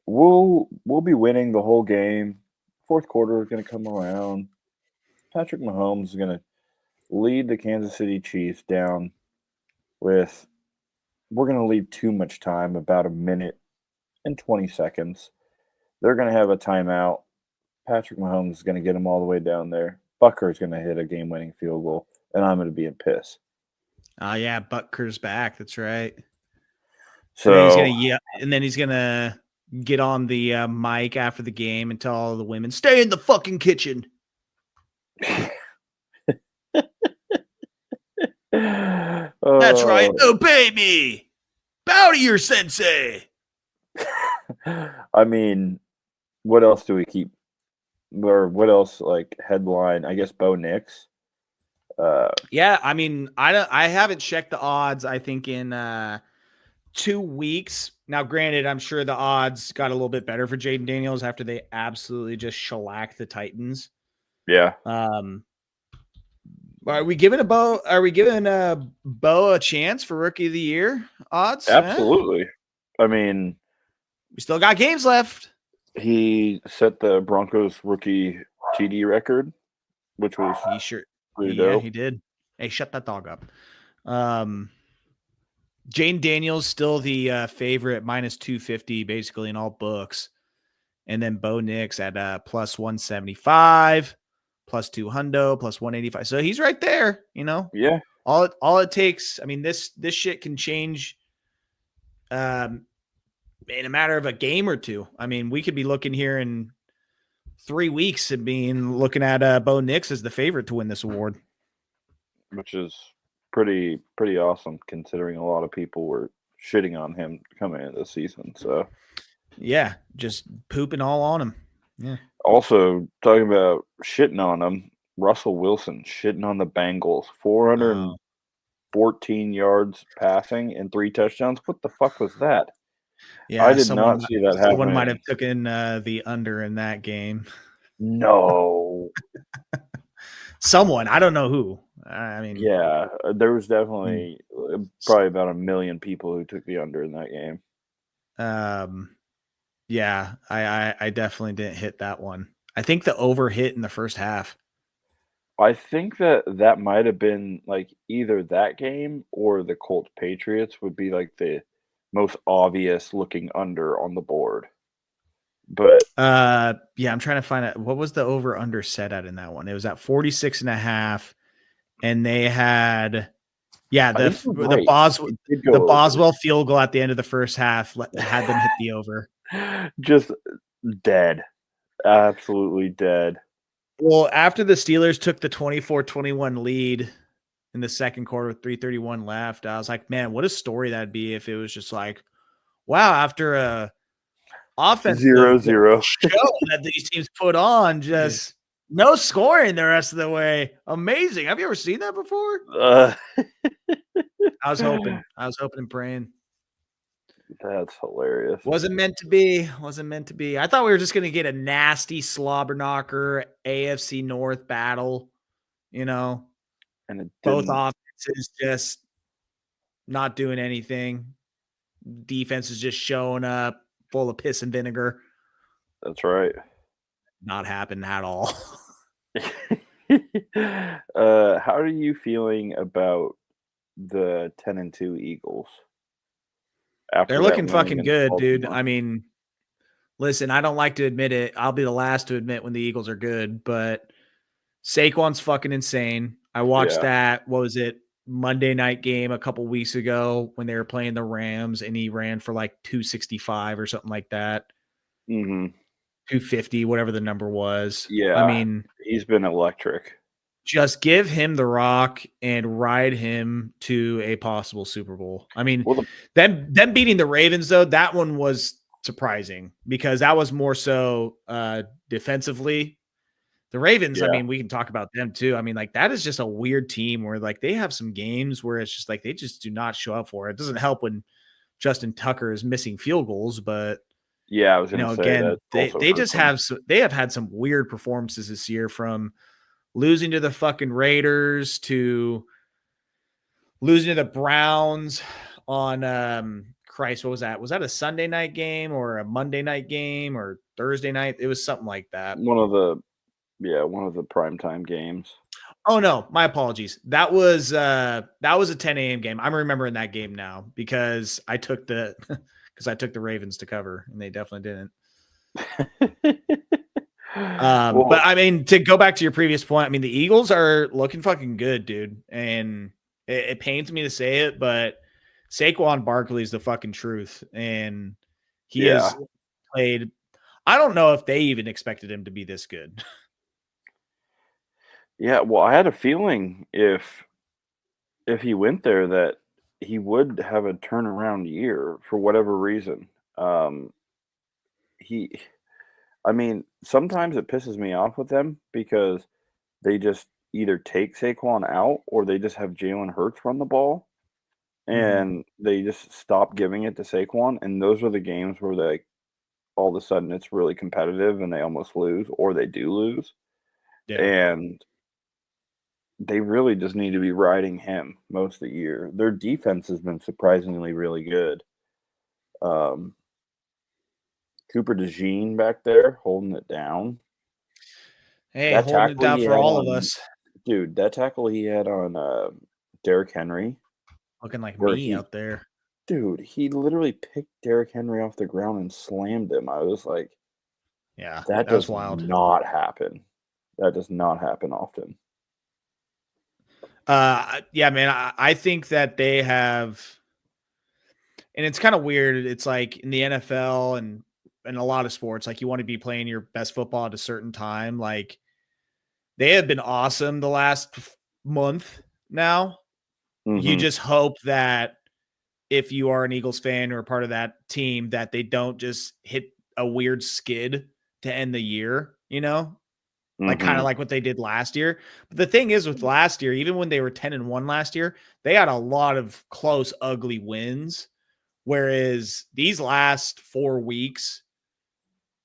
We'll be winning the whole game. Fourth quarter is gonna come around. Patrick Mahomes is gonna lead the Kansas City Chiefs down with. We're gonna leave too much time, about a minute and 20 seconds. They're gonna have a timeout. Patrick Mahomes is gonna get them all the way down there. Butker's gonna hit a game-winning field goal, and I'm gonna be in piss. Yeah, Butker's back. That's right. So and then he's gonna get on the mic after the game and tell all the women, "Stay in the fucking kitchen." That's right. Obey me. Bow to your sensei. I mean, what else do we keep? Or what else, like, headline? I guess Bo Nix. Yeah, I mean, I haven't checked the odds. I think in 2 weeks. Now, granted, I'm sure the odds got a little bit better for Jaden Daniels after they absolutely just shellacked the Titans. Yeah. Are we giving Bo a chance for Rookie of the Year odds? Absolutely. I mean, we still got games left. He set the Broncos rookie TD record, which was pretty dope. He did. Hey, shut that dog up. Jaden Daniels still the favorite, minus 250 basically in all books. And then Bo Nix at plus 175, plus 200, plus 185. So he's right there, you know? Yeah. All it takes, I mean, this shit can change in a matter of a game or two. I mean, we could be looking here in 3 weeks and looking at Bo Nix as the favorite to win this award. Which is pretty awesome, considering a lot of people were shitting on him coming into the season. So yeah, just pooping all on him. Yeah. Also, talking about shitting on him, Russell Wilson shitting on the Bengals. 414 yards passing and 3 touchdowns. What the fuck was that? Yeah, I did not see that happen. Someone might have taken the under in that game. No. Someone, I don't know who. I mean, yeah, there was definitely probably about 1 million people who took the under in that game. Yeah, I definitely didn't hit that one. I think the over hit in the first half. I think that might have been like either that game or the Colts Patriots would be like the most obvious looking under on the board. But yeah, I'm trying to find out what was the over under set at in that one. It was at 46.5, and they had the Boswell field goal at the end of the first half had them hit the over. Just dead. Absolutely dead. Well, after the Steelers took the 24-21 lead in the second quarter with 3:31 left, I was like, man, what a story that'd be if it was just like, wow, after a offense 0-0 show that these teams put on, just no scoring the rest of the way. Amazing. Have you ever seen that before? I was hoping and praying. That's hilarious. Wasn't meant to be. I thought we were just going to get a nasty slobber knocker AFC North battle, you know, and both offenses just not doing anything. Defense is just showing up full of piss and vinegar. That's right. Not happened at all. How are you feeling about the 10-2 Eagles? They're looking fucking good, dude. I mean, listen, I don't like to admit it. I'll be the last to admit when the Eagles are good, but Saquon's fucking insane. I watched that, what was it, Monday night game a couple weeks ago when they were playing the Rams, and he ran for like 265 or something like that. 250, whatever the number was. Yeah. I mean, he's been electric. Just give him the rock and ride him to a possible Super Bowl. I mean, them beating the Ravens, though, that one was surprising because that was more so defensively. The Ravens, I mean, we can talk about them too. I mean, like, that is just a weird team where, like, they have some games where it's just like they just do not show up for it. It doesn't help when Justin Tucker is missing field goals, but I was going to say again, they just have they have had some weird performances this year, from losing to the fucking Raiders to losing to the Browns on Christ, what was that? Was that a Sunday night game or a Monday night game or Thursday night? It was something like that. One of the primetime games. Oh no, my apologies. That was a 10 a.m. game. I'm remembering that game now because I took the Ravens to cover, and they definitely didn't. But I mean, to go back to your previous point, I mean, the Eagles are looking fucking good, dude. And it pains me to say it, but Saquon Barkley is the fucking truth. And he has played. I don't know if they even expected him to be this good. Yeah, well, I had a feeling if he went there that he would have a turnaround year for whatever reason. I mean, sometimes it pisses me off with them because they just either take Saquon out or they just have Jalen Hurts run the ball, and they just stop giving it to Saquon. And those are the games where they all of a sudden it's really competitive and they almost lose, or they do lose. Yeah. And they really just need to be riding him most of the year. Their defense has been surprisingly really good. Cooper DeJean back there holding it down. Hey, that holding it down for all of us. Dude, that tackle he had on Derrick Henry. Looking like me out there. Dude, he literally picked Derrick Henry off the ground and slammed him. I was like, yeah, that does not happen. That does not happen often. Yeah, man, I think that they have, and it's kind of weird. It's like in the NFL and a lot of sports, like, you want to be playing your best football at a certain time. Like, they have been awesome the last month now. You just hope that if you are an Eagles fan or a part of that team, that they don't just hit a weird skid to end the year, you know? Like, kind of like what they did last year. But the thing is, with last year, even when they were 10-1 last year, they had a lot of close, ugly wins. Whereas these last 4 weeks,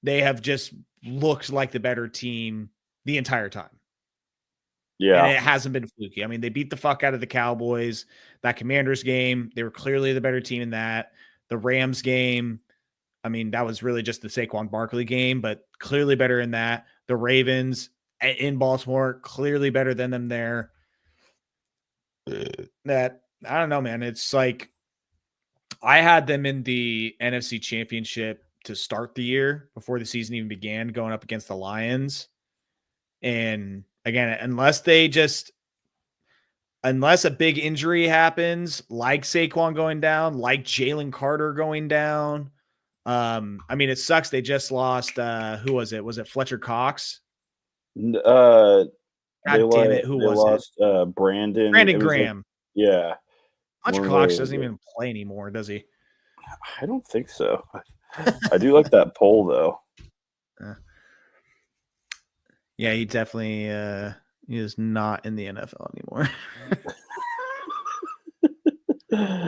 they have just looked like the better team the entire time. Yeah. And it hasn't been fluky. I mean, they beat the fuck out of the Cowboys. That Commanders game, they were clearly the better team in that. The Rams game, I mean, that was really just the Saquon Barkley game, but clearly better in that. The Ravens in Baltimore, clearly better than them there. That, I don't know, man. It's like, I had them in the NFC Championship to start the year before the season even began, going up against the Lions. And again, unless a big injury happens, like Saquon going down, like Jalen Carter going down. I mean, it sucks. They just lost, who was it? Was it Fletcher Cox? God damn it. Who was it? Brandon Graham. Yeah. Fletcher Cox doesn't even play anymore, does he? I don't think so. I do like that poll, though. Yeah, he definitely he is not in the NFL anymore.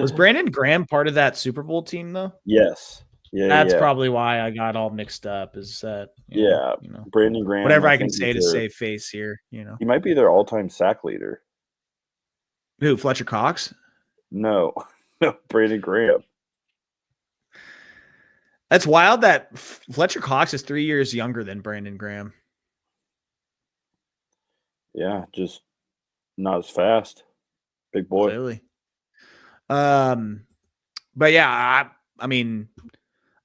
Was Brandon Graham part of that Super Bowl team, though? Yes. Yeah, that's probably why I got all mixed up. Is that you know, Brandon Graham? Whatever I can say to save face here, you know. He might be their all-time sack leader. Who? Fletcher Cox? No, Brandon Graham. That's wild that Fletcher Cox is 3 years younger than Brandon Graham. Yeah, just not as fast. Big boy. Clearly. But yeah, I mean,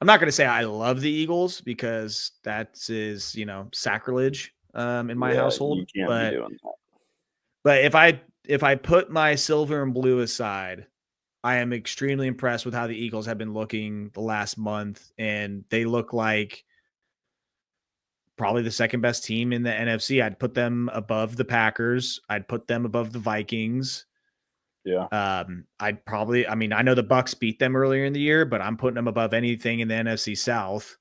I'm not going to say I love the Eagles because that is, sacrilege in my household. You can't be doing that. But if I put my silver and blue aside, I am extremely impressed with how the Eagles have been looking the last month, and they look like probably the second best team in the NFC. I'd put them above the Packers. I'd put them above the Vikings. Yeah. I know the Bucks beat them earlier in the year, but I'm putting them above anything in the NFC South.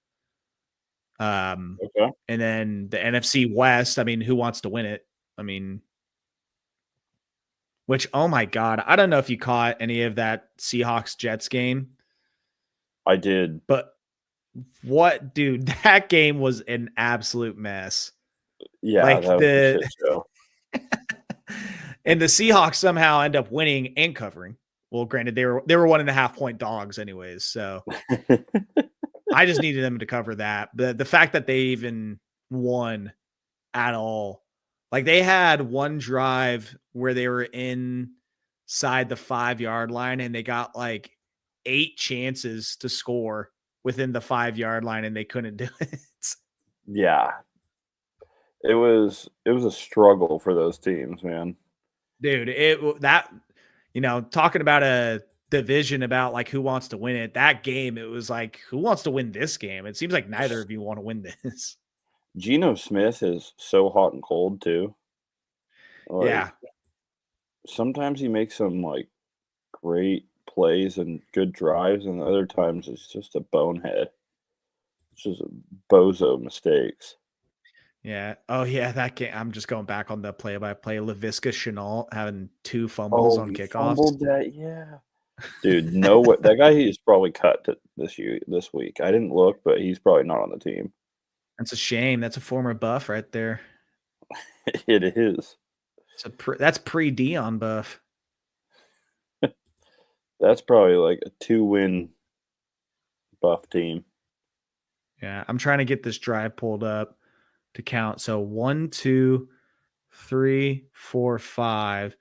Okay. And then the NFC West, I mean, who wants to win it? I mean, which, oh my God, I don't know if you caught any of that Seahawks-Jets game. I did. But what, dude, that game was an absolute mess. Yeah, like that was a shit show. And the Seahawks somehow end up winning and covering. Well, granted, they were 1.5 point dogs anyways. So I just needed them to cover that. The fact that they even won at all. Like they had one drive where they were inside the 5-yard line and they got like 8 chances to score within the 5-yard line and they couldn't do it. Yeah. It was a struggle for those teams, man. Dude, talking about a division about like who wants to win it, that game, it was like, who wants to win this game? It seems like neither of you want to win this. Geno Smith is so hot and cold too. Like, yeah. Sometimes he makes some like great plays and good drives, and other times it's just a bonehead. It's just bozo mistakes. Yeah. Oh, yeah, that game. I'm just going back on the play-by-play. Laviska Shenault having 2 fumbles on kickoffs. Fumbled that, yeah. Dude, no way. That guy he's probably cut this week. I didn't look, but he's probably not on the team. That's a shame. That's a former Buff right there. It is. That's pre-Dion Buff. That's probably like a 2-win Buff team. Yeah, I'm trying to get this drive pulled up to count. So 1, 2, 3, 4, 5,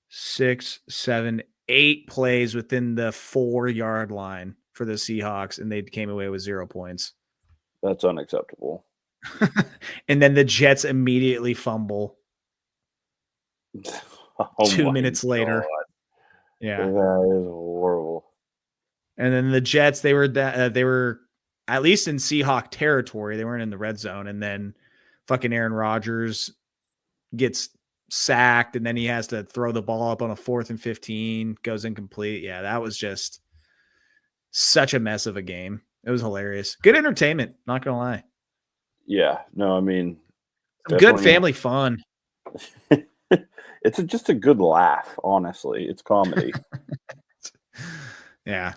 6, 7, 8 plays within the 4-yard line for the Seahawks, and they came away with 0 points. That's unacceptable. And then the Jets immediately fumble. 2 minutes later. Yeah. That is horrible. And then the Jets, they were at least in Seahawk territory. They weren't in the red zone. And then fucking Aaron Rodgers gets sacked, and then he has to throw the ball up on a 4th and 15, goes incomplete. Yeah, that was just such a mess of a game. It was hilarious. Good entertainment, not gonna lie. Yeah, no, I mean, good family fun. It's just a good laugh, honestly. It's comedy. Yeah.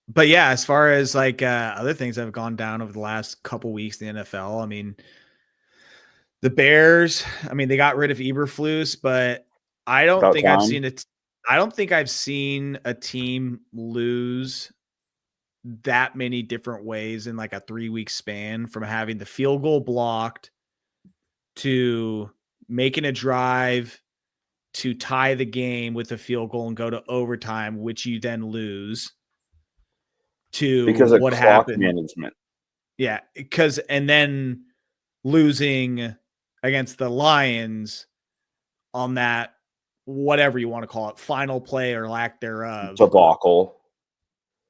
But yeah, as far as like other things that have gone down over the last couple weeks in the NFL, I mean, the Bears, I mean, they got rid of Eberflus, but I don't think I've seen a team lose that many different ways in like a 3-week span, from having the field goal blocked to making a drive to tie the game with a field goal and go to overtime, which you then lose, to because of what clock happened. Management. Yeah, and then losing against the Lions on that, whatever you want to call it, final play or lack thereof. Debacle.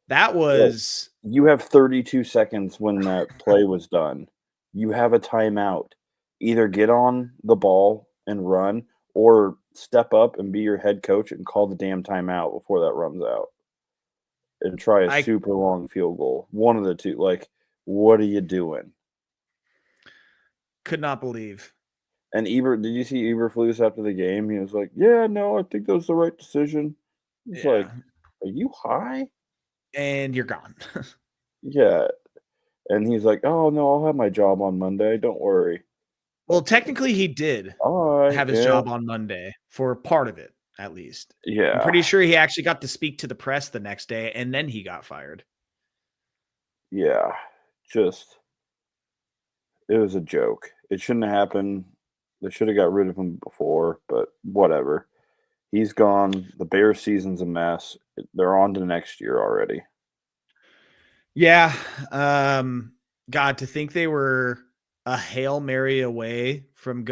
That was... You have 32 seconds when that play was done. You have a timeout. Either get on the ball and run, or step up and be your head coach and call the damn timeout before that runs out. And try a super long field goal. One of the two. Like, what are you doing? Could not believe. And did you see Eberflus after the game? He was like, yeah, no, I think that was the right decision. He's like, are you high? And you're gone. Yeah. And he's like, oh, no, I'll have my job on Monday. Don't worry. Well, technically he did have his job on Monday for part of it, at least. Yeah. I'm pretty sure he actually got to speak to the press the next day, and then he got fired. Yeah. It was a joke. It shouldn't have happened. They should have got rid of him before, but whatever. He's gone. The Bears season's a mess. they're on to next year already. Yeah. God, to think they were a Hail Mary away from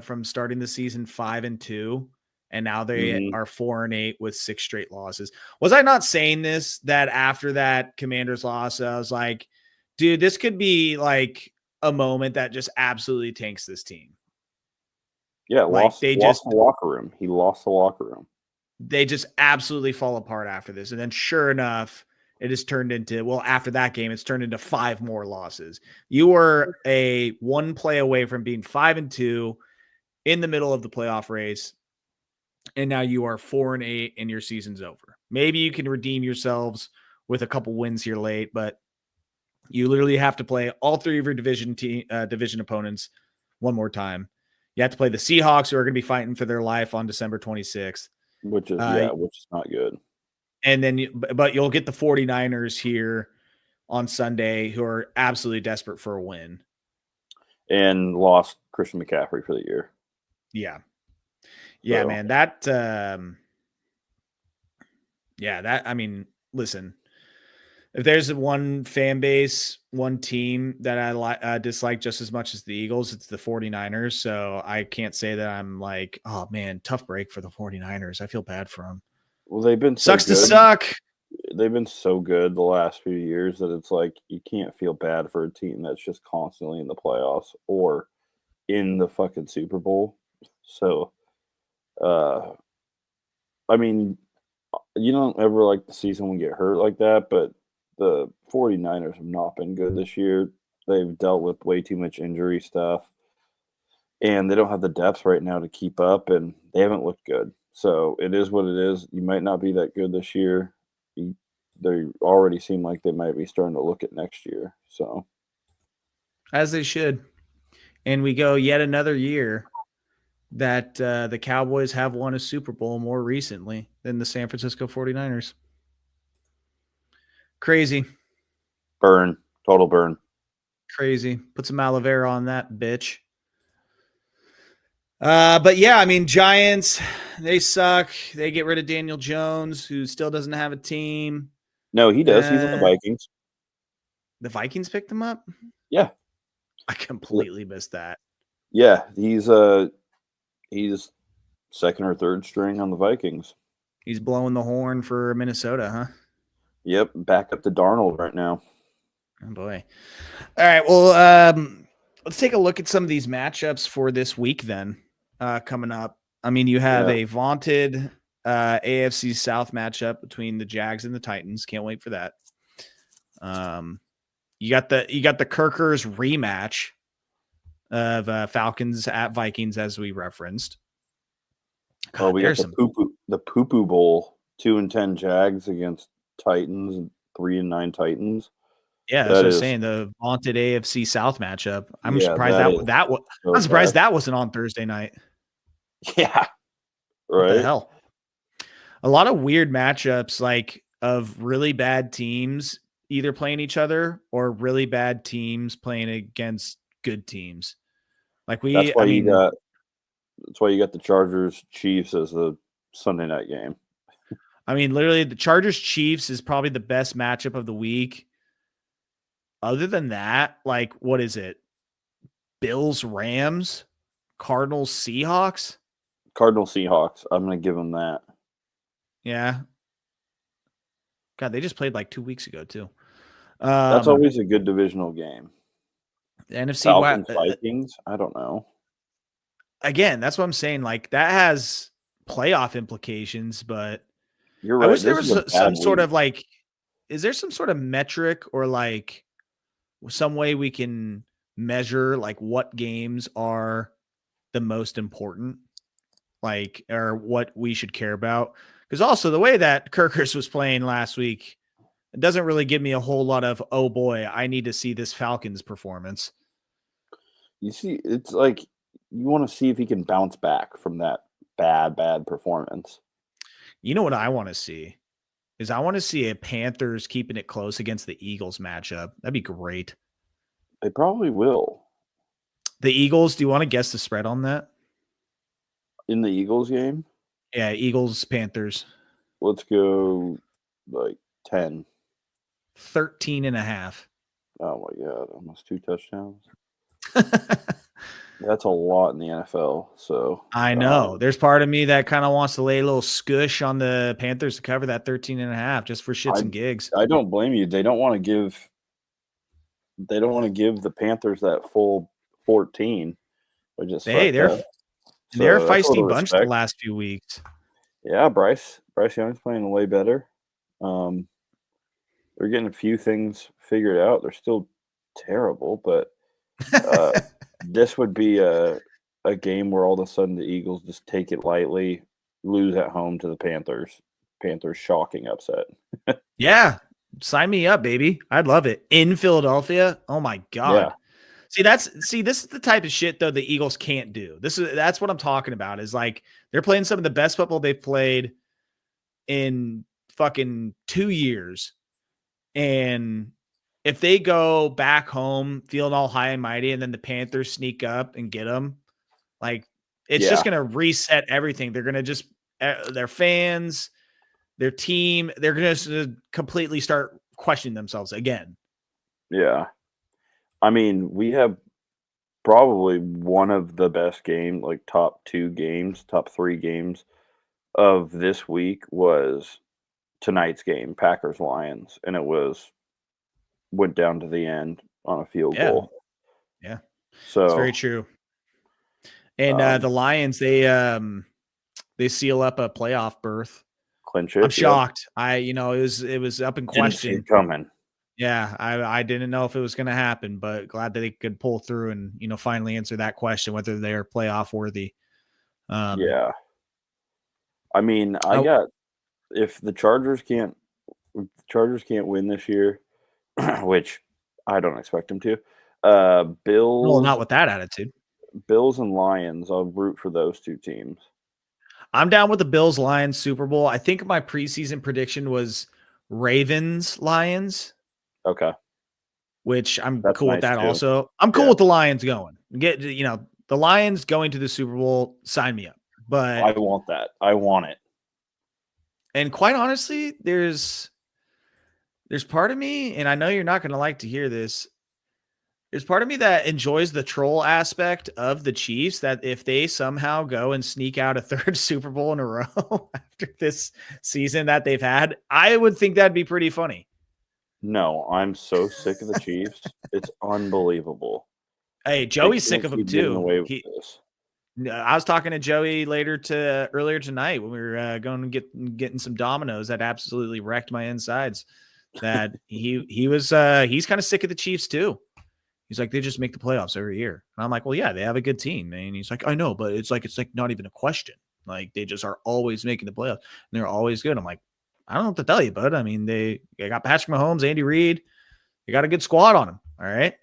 from starting the season 5-2, and now they are 4-8 with 6 straight losses. Was I not saying this, that after that Commanders loss, I was like, dude, this could be like a moment that just absolutely tanks this team. Yeah, lost the locker room. He lost the locker room. They just absolutely fall apart after this. And then sure enough, it has turned into, well, after that game, it's turned into 5 more losses. You were a 1 play away from being 5-2 in the middle of the playoff race. And now you are 4-8 and your season's over. Maybe you can redeem yourselves with a couple wins here late, but you literally have to play all 3 of your division opponents one more time. You have to play the Seahawks, who are going to be fighting for their life on December 26th. Which is not good. And then, but you'll get the 49ers here on Sunday, who are absolutely desperate for a win. And lost Christian McCaffrey for the year. Yeah. Yeah, so, man, I mean, listen, if there's one fan base, one team that I dislike just as much as the Eagles, it's the 49ers. So I can't say that I'm like, oh man, tough break for the 49ers. I feel bad for them. Well, they've been sucks to suck. They've been so good the last few years that it's like you can't feel bad for a team that's just constantly in the playoffs or in the fucking Super Bowl. So, I mean, you don't ever like to see someone get hurt like that, but the 49ers have not been good this year. They've dealt with way too much injury stuff, and they don't have the depth right now to keep up, and they haven't looked good. So it is what it is. You might not be that good this year. They already seem like they might be starting to look at next year. So, as they should. And we go yet another year that the Cowboys have won a Super Bowl more recently than the San Francisco 49ers. Crazy. Burn. Total burn. Crazy. Put some aloe vera on that bitch. But yeah, I mean, Giants, they suck. They get rid of Daniel Jones, who still doesn't have a team. No, he does. He's in the Vikings. The Vikings picked him up? Yeah. I completely missed that. Yeah, he's second or third string on the Vikings. He's blowing the horn for Minnesota, huh? Yep, back up to Darnold right now. Oh boy. All right, well, let's take a look at some of these matchups for this week then, coming up. I mean, you have a vaunted AFC South matchup between the Jags and the Titans. Can't wait for that. You got the Kirkers rematch of Falcons at Vikings, as we referenced. God, we got the poo-poo bowl, 2-10 Jags against Titans and 3-9 Titans. Yeah, that's what I'm saying. The vaunted AFC South matchup. I'm surprised I'm surprised that wasn't on Thursday night. Yeah. Right. What the hell? A lot of weird matchups, like of really bad teams either playing each other or really bad teams playing against good teams. Like that's why you got the Chargers Chiefs as the Sunday night game. I mean, literally the Chargers Chiefs is probably the best matchup of the week. Other than that, like, what is it? Bills Rams, Cardinals Seahawks. Cardinals Seahawks. I'm going to give them that. Yeah. God, they just played like 2 weeks ago too. That's always a good divisional game. The NFC Falcons, Vikings. I don't know. Again, that's what I'm saying. Like that has playoff implications, but you're right. I wish there was some sort of like, is there some sort of metric or like some way we can measure like what games are the most important, like, or what we should care about? Because also the way that Kirkers was playing last week, it doesn't really give me a whole lot of, oh boy, I need to see this Falcons performance. You see, it's like you want to see if he can bounce back from that bad performance. You know what I want to see is I want to see a Panthers keeping it close against the Eagles matchup. That'd be great. They probably will. The Eagles, do you want to guess the spread on that? In the Eagles game? Yeah, Eagles, Panthers. Let's go like 10. 13.5. Oh my God. Almost 2 touchdowns. That's a lot in the NFL. So I know. There's part of me that kind of wants to lay a little scush on the Panthers to cover that 13.5 just for shits and gigs. I don't blame you. They don't want to give the Panthers that full 14, which is they're a feisty bunch the last few weeks. Yeah, Bryce Young's playing way better. They're getting a few things figured out. They're still terrible, but this would be a game where all of a sudden the Eagles just take it lightly, lose at home to the Panthers. Panthers shocking upset. Yeah, sign me up, baby. I'd love it. In Philadelphia? Oh my God. Yeah. See, this is the type of shit though the Eagles can't do. That's what I'm talking about. Is like they're playing some of the best football they've played in fucking 2 years. And if they go back home feeling all high and mighty and then the Panthers sneak up and get them, like it's just going to reset everything. They're going to just their fans, their team, they're going to completely start questioning themselves again. Yeah. I mean, we have probably one of the best games, like top 3 games of this week was tonight's game, Packers-Lions, and it went down to the end on a field goal. Yeah. So it's very true. And the Lions, they seal up a playoff berth. Clinch it. I'm shocked. It was up in question. Didn't see it coming. Yeah, I didn't know if it was going to happen, but glad that they could pull through and finally answer that question whether they are playoff worthy. Yeah. I mean, if the Chargers can't win this year, which I don't expect them to. Bills. Well, not with that attitude. Bills and Lions. I'll root for those 2 teams. I'm down with the Bills Lions Super Bowl. I think my preseason prediction was Ravens Lions. Okay. Which That's cool nice with that too. Also. I'm cool with the Lions going. The Lions going to the Super Bowl, sign me up. But I want that. I want it. And quite honestly, there's part of me, and I know you're not going to like to hear this. There's part of me that enjoys the troll aspect of the Chiefs, that if they somehow go and sneak out a 3rd Super Bowl in a row after this season that they've had, I would think that'd be pretty funny. No, I'm so sick of the Chiefs. It's unbelievable. Hey, Joey's sick of them too. I was talking to Joey earlier tonight when we were going to getting some Dominoes that absolutely wrecked my insides. That he's kind of sick of the Chiefs too. He's like, they just make the playoffs every year. And I'm like, well, yeah, they have a good team. And he's like, I know, but it's like not even a question. Like they just are always making the playoffs and they're always good. I'm like, I don't know what to tell you, bud. I mean, they got Patrick Mahomes, Andy Reid. They got a good squad on them. All right.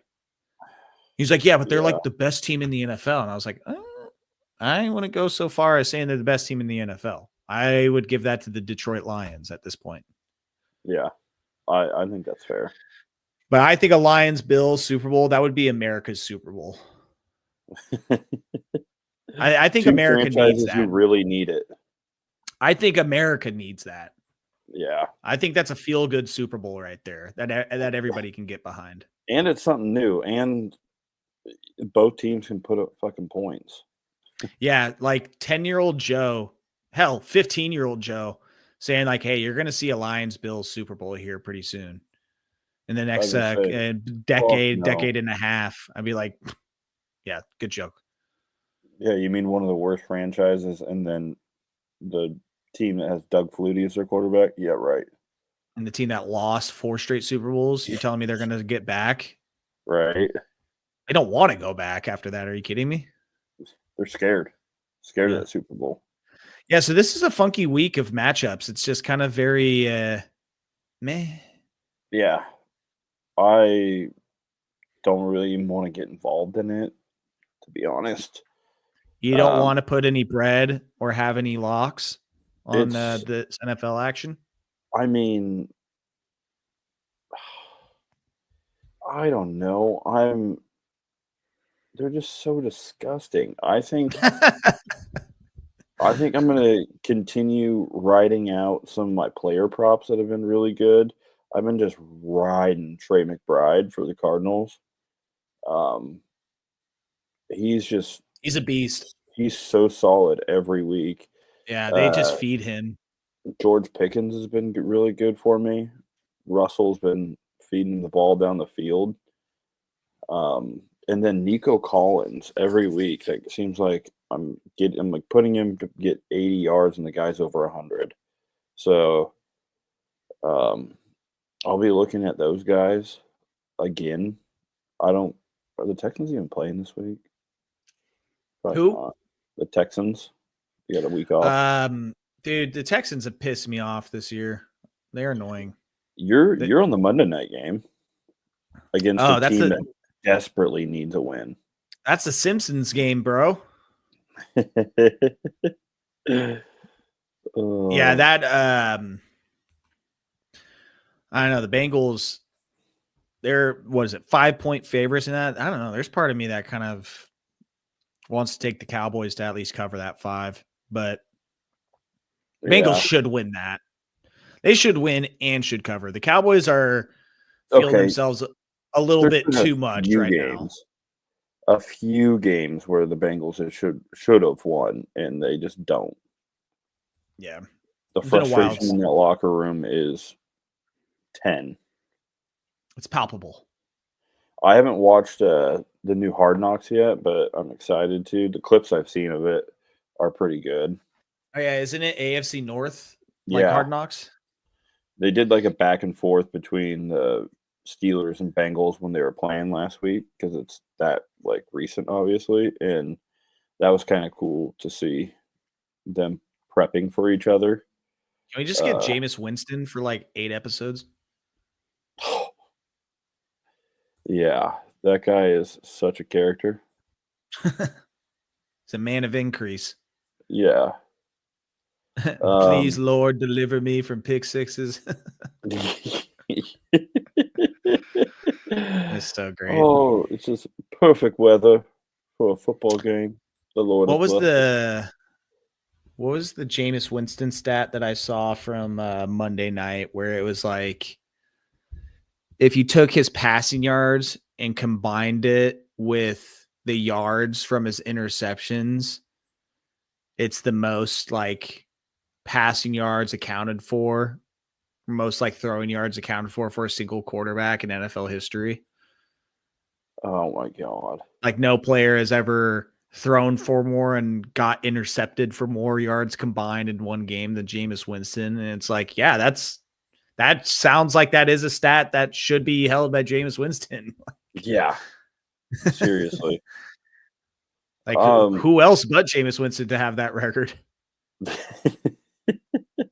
He's like, yeah, but they're like the best team in the NFL. And I was like, I wouldn't go so far as saying they're the best team in the NFL. I would give that to the Detroit Lions at this point. Yeah, I think that's fair. But I think a Lions-Bills Super Bowl, that would be America's Super Bowl. I think America needs that. You really need it. I think America needs that. Yeah. I think that's a feel-good Super Bowl right there that everybody can get behind. And it's something new. And both teams can put up fucking points. Yeah, like 10-year-old Joe, hell, 15-year-old Joe saying like, hey, you're going to see a Lions-Bills Super Bowl here pretty soon. In the next decade and a half. I'd be like, yeah, good joke. Yeah, you mean one of the worst franchises and then the team that has Doug Flutie as their quarterback? Yeah, right. And the team that lost 4 straight Super Bowls, you're telling me they're going to get back? Right. They don't want to go back after that. Are you kidding me? They're scared. Scared of that Super Bowl. Yeah, so this is a funky week of matchups. It's just kind of very meh. Yeah. I don't really even want to get involved in it, to be honest. You don't want to put any bread or have any locks on the NFL action? I mean, I don't know. They're just so disgusting. I think I think I'm going to continue riding out some of my player props that have been really good. I've been just riding Trey McBride for the Cardinals. Um, he's He's a beast. he's so solid every week. Yeah, they just feed him. George Pickens has been really good for me. Russell's been feeding the ball down the field. And then Nico Collins every week. It seems like I'm like putting him to get 80 yards and the guy's over 100. So I'll be looking at those guys again. Are the Texans even playing this week? Probably Who? not. The Texans. You got a week off. Dude, the Texans have pissed me off this year. They're annoying. You're on the Monday night game against a team that desperately needs a win. That's the Simpsons game, bro. Yeah, that I don't know, the Bengals, they're 5-point favorites in that? I don't know. There's part of me that kind of wants to take the Cowboys to at least cover that 5, but Bengals should win that. They should win and should cover. The Cowboys are feeling themselves a little bit too much right now. A few games where the Bengals should have won, and they just don't. Yeah. The frustration in that locker room is 10. It's palpable. I haven't watched the new Hard Knocks yet, but I'm excited to. The clips I've seen of it are pretty good. Oh, yeah. Isn't it AFC North? Like Hard Knocks? They did like a back and forth between the Steelers and Bengals when they were playing last week because it's that like recent, obviously. And that was kind of cool to see them prepping for each other. Can we just get Jameis Winston for like 8 episodes? Yeah, that guy is such a character. He's a man of increase. Yeah. Please, Lord, deliver me from pick sixes. It's so great. Oh, it's just perfect weather for a football game. The Lord. What was the Jameis Winston stat that I saw from Monday night where it was like, if you took his passing yards and combined it with the yards from his interceptions, it's the most like passing yards accounted for, most like throwing yards accounted for a single quarterback in NFL history. Oh my God. Like no player has ever thrown for more and got intercepted for more yards combined in one game than Jameis Winston. And it's like, yeah, that sounds like that is a stat that should be held by Jameis Winston. Yeah. Seriously. Like who else but Jameis Winston to have that record?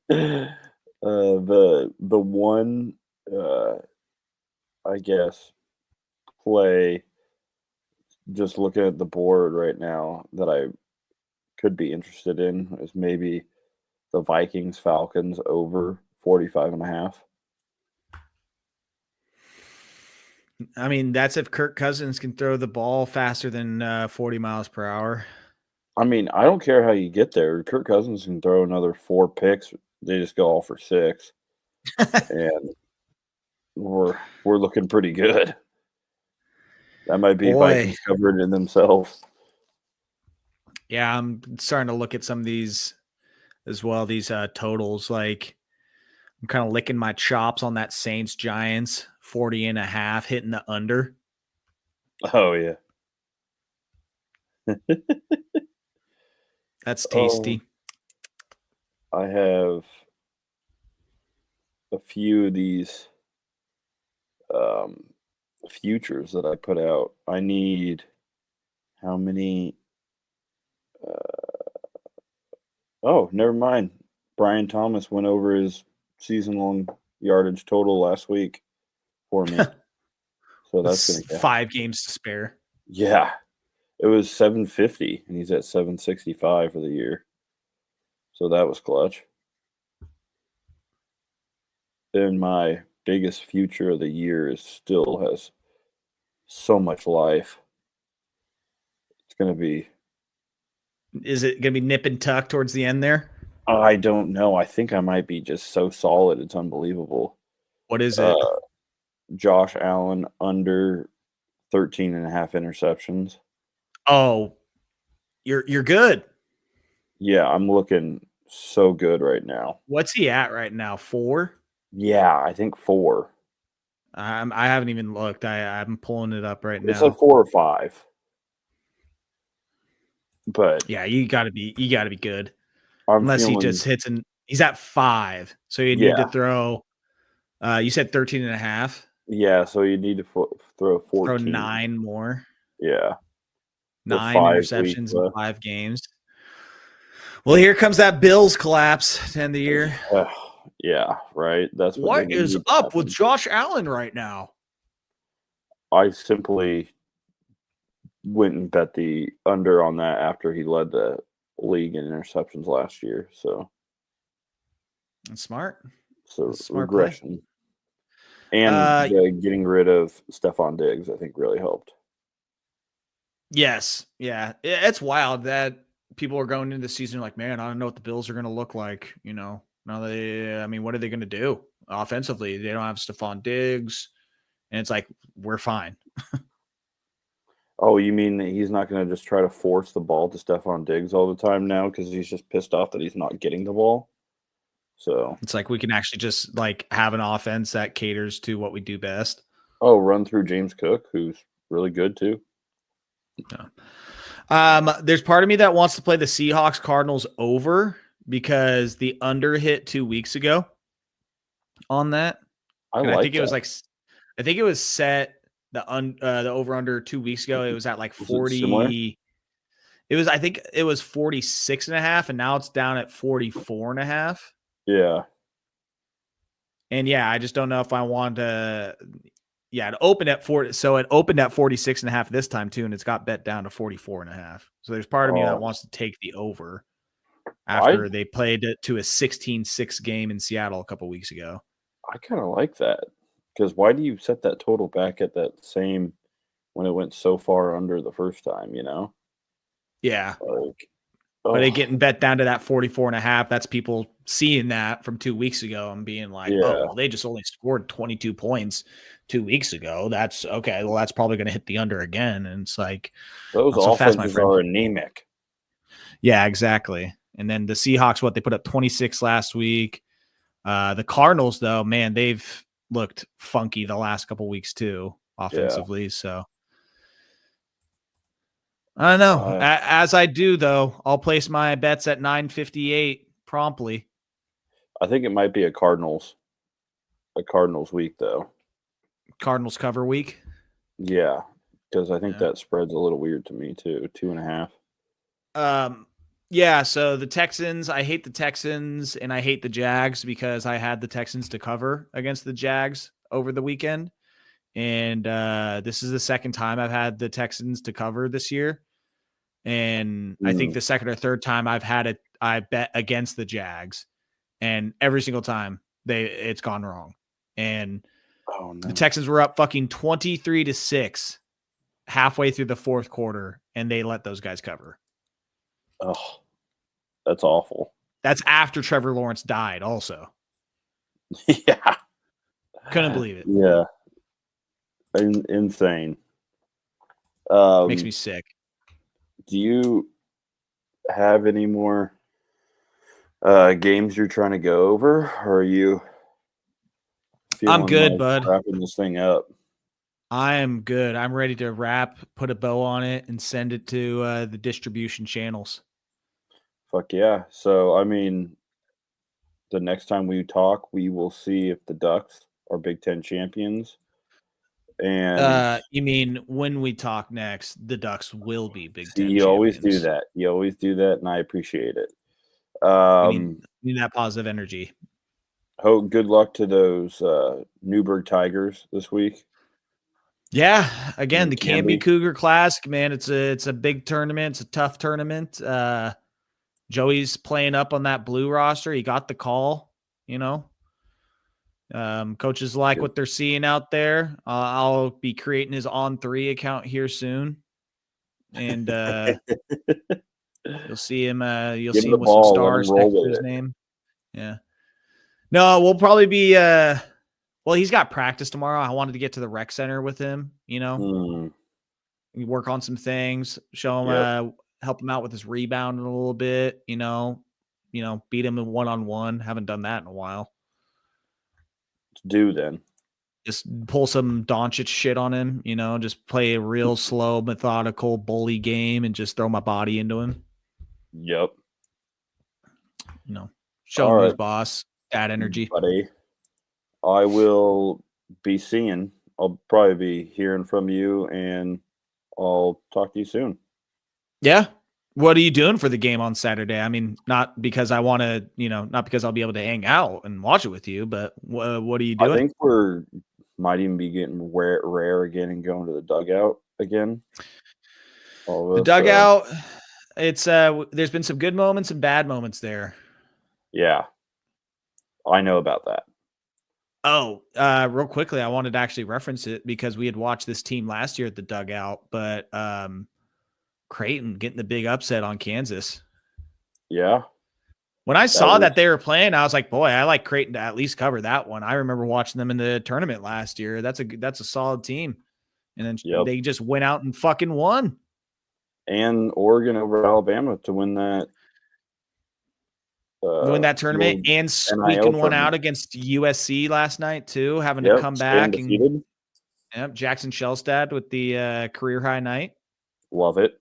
The one I guess play, just looking at the board right now, that I could be interested in is maybe the Vikings Falcons over 45.5. I mean, that's if Kirk Cousins can throw the ball faster than 40 miles per hour. I mean, I don't care how you get there. Kirk Cousins can throw another 4 picks. They just go all for 6. And we're looking pretty good. That might be Vikings covered in themselves. Yeah, I'm starting to look at some of these as well, these totals. Like, I'm kind of licking my chops on that Saints Giants 40.5, hitting the under. Oh, yeah. That's tasty. I have a few of these futures that I put out. I need how many? Oh, never mind. Brian Thomas went over his season-long yardage total last week for me. So that's going to 5 games to spare. Yeah. It was 750, and he's at 765 for the year. So that was clutch. And my biggest future of the year still has so much life. It's going to be Is it going to be nip and tuck towards the end there? I don't know. I think I might be just so solid. It's unbelievable. What is it? Josh Allen under 13.5 interceptions. Oh, you're good. Yeah, I'm looking so good right now. What's he at right now? 4? Yeah, I think 4. I haven't even looked. I'm pulling it up right now. It's like 4 or 5. But yeah, you gotta be good. I'm Unless feeling, he just hits and he's at 5. So you need to throw you said 13.5. Yeah, so you need to throw 14. Throw 9 more. Yeah. 9 interceptions in 5 games. Well, here comes that Bills collapse to end the year. Yeah, right. That's what is up with Josh Allen right now. I simply went and bet the under on that after he led the league in interceptions last year. So that's smart. So that's smart regression. Play. And getting rid of Stephon Diggs, I think, really helped. Yes. Yeah. It's wild that people are going into the season like, man, I don't know what the Bills are going to look like. You know, now what are they going to do offensively? They don't have Stephon Diggs. And it's like, we're fine. Oh, you mean he's not going to just try to force the ball to Stephon Diggs all the time now because he's just pissed off that he's not getting the ball? So it's like we can actually just like have an offense that caters to what we do best. Oh, run through James Cook, who's really good too. Yeah. There's part of me that wants to play the Seahawks Cardinals over because the under hit 2 weeks ago on that. I think it was like, I think it was set the over under 2 weeks ago. It was at like 40. It was, I think it was 46.5, and now it's down at 44.5. Yeah. And yeah, I just don't know if I want to. Yeah, it opened at 40. So it opened at 46.5 this time too, and it's got bet down to 44.5. So there's part of me that wants to take the over after they played it to a 16-6 game in Seattle a couple weeks ago. I kind of like that because why do you set that total back at that same when it went so far under the first time? You know? Yeah. But it getting bet down to that 44.5. That's people seeing that from 2 weeks ago and being like, oh, well, they just only scored 22 points 2 weeks ago. That's okay. Well, that's probably going to hit the under again. And it's like those offenses are anemic. Yeah, exactly. And then the Seahawks, they put up 26 last week. The Cardinals, though, man, they've looked funky the last couple weeks too, offensively. So I don't know. As I do, though, I'll place my bets at 9:58 promptly. I think it might be a Cardinals week, though. Cardinals cover week? Yeah, because I think that spread's a little weird to me, too. 2.5. Yeah, so the Texans, I hate the Texans, and I hate the Jags because I had the Texans to cover against the Jags over the weekend. And this is the second time I've had the Texans to cover this year. And I think the second or third time I bet against the Jags. And every single time it's gone wrong. And the Texans were up fucking 23-6 halfway through the fourth quarter, and they let those guys cover. Oh, that's awful. That's after Trevor Lawrence died also. Yeah. Couldn't believe it. Yeah. Insane. Makes me sick. Do you have any more games you're trying to go over, or are you I'm good, bud. Wrapping this thing up? I am good. I'm ready to wrap, put a bow on it, and send it to the distribution channels. Fuck yeah. So, I mean, the next time we talk, we will see if the Ducks are Big Ten champions. And you mean when we talk next, the Ducks will be Big Ten champions. You always do that. You always do that, and I appreciate it. We need that positive energy. Good luck to those Newburgh Tigers this week. Yeah, again, the Canby Cougar Classic, man. It's a big tournament. It's a tough tournament. Joey's playing up on that blue roster. He got the call, you know. Coaches like what they're seeing out there. I'll be creating his On3 account here soon. And You'll see him. You'll Give see him him the with some ball, let him stars roll next to with his it. name. Yeah. No, we'll probably be. Well, he's got practice tomorrow. I wanted to get to the rec center with him. Work on some things. Show him. Help him out with his rebounding a little bit. Beat him in 1-on-1. Haven't done that in a while. Let's do then. Just pull some Doncic shit on him, just play a real slow, methodical bully game and just throw my body into him. Yep. Show him who's boss, dad energy. Buddy, I will be seeing. I'll probably be hearing from you, and I'll talk to you soon. Yeah. What are you doing for the game on Saturday? I mean, not because I want to, not because I'll be able to hang out and watch it with you, but what are you doing? I think might even be getting rare again and going to the dugout again. The dugout, it's there's been some good moments and bad moments there. Yeah, I know about that. Oh, real quickly, I wanted to actually reference it because we had watched this team last year at the dugout, but Creighton getting the big upset on Kansas. Yeah. When I saw that they were playing, I was like, boy, I like Creighton to at least cover that one. I remember watching them in the tournament last year. That's a solid team. And then they just went out and fucking won. And Oregon over Alabama to win that. Win that tournament and squeaking one out against USC last night too, having to come back. Jackson Shellstad with the career high night. Love it.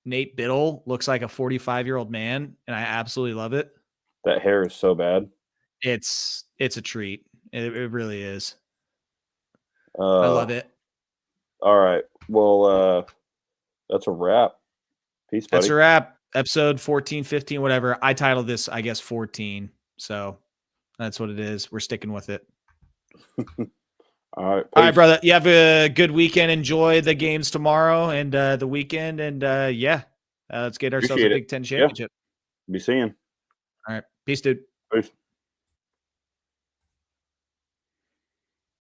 Nate Biddle looks like a 45-year-old man, and I absolutely love it. That hair is so bad. It's a treat. It really is. I love it. All right. Well, that's a wrap. Peace, buddy. That's a wrap. Episode 14, 15, whatever. I titled this, I guess, 14. So that's what it is. We're sticking with it. All right. All right, brother. You have a good weekend. Enjoy the games tomorrow and the weekend. And let's get ourselves a Big Ten championship. Be seeing. All right. Peace, dude. Peace.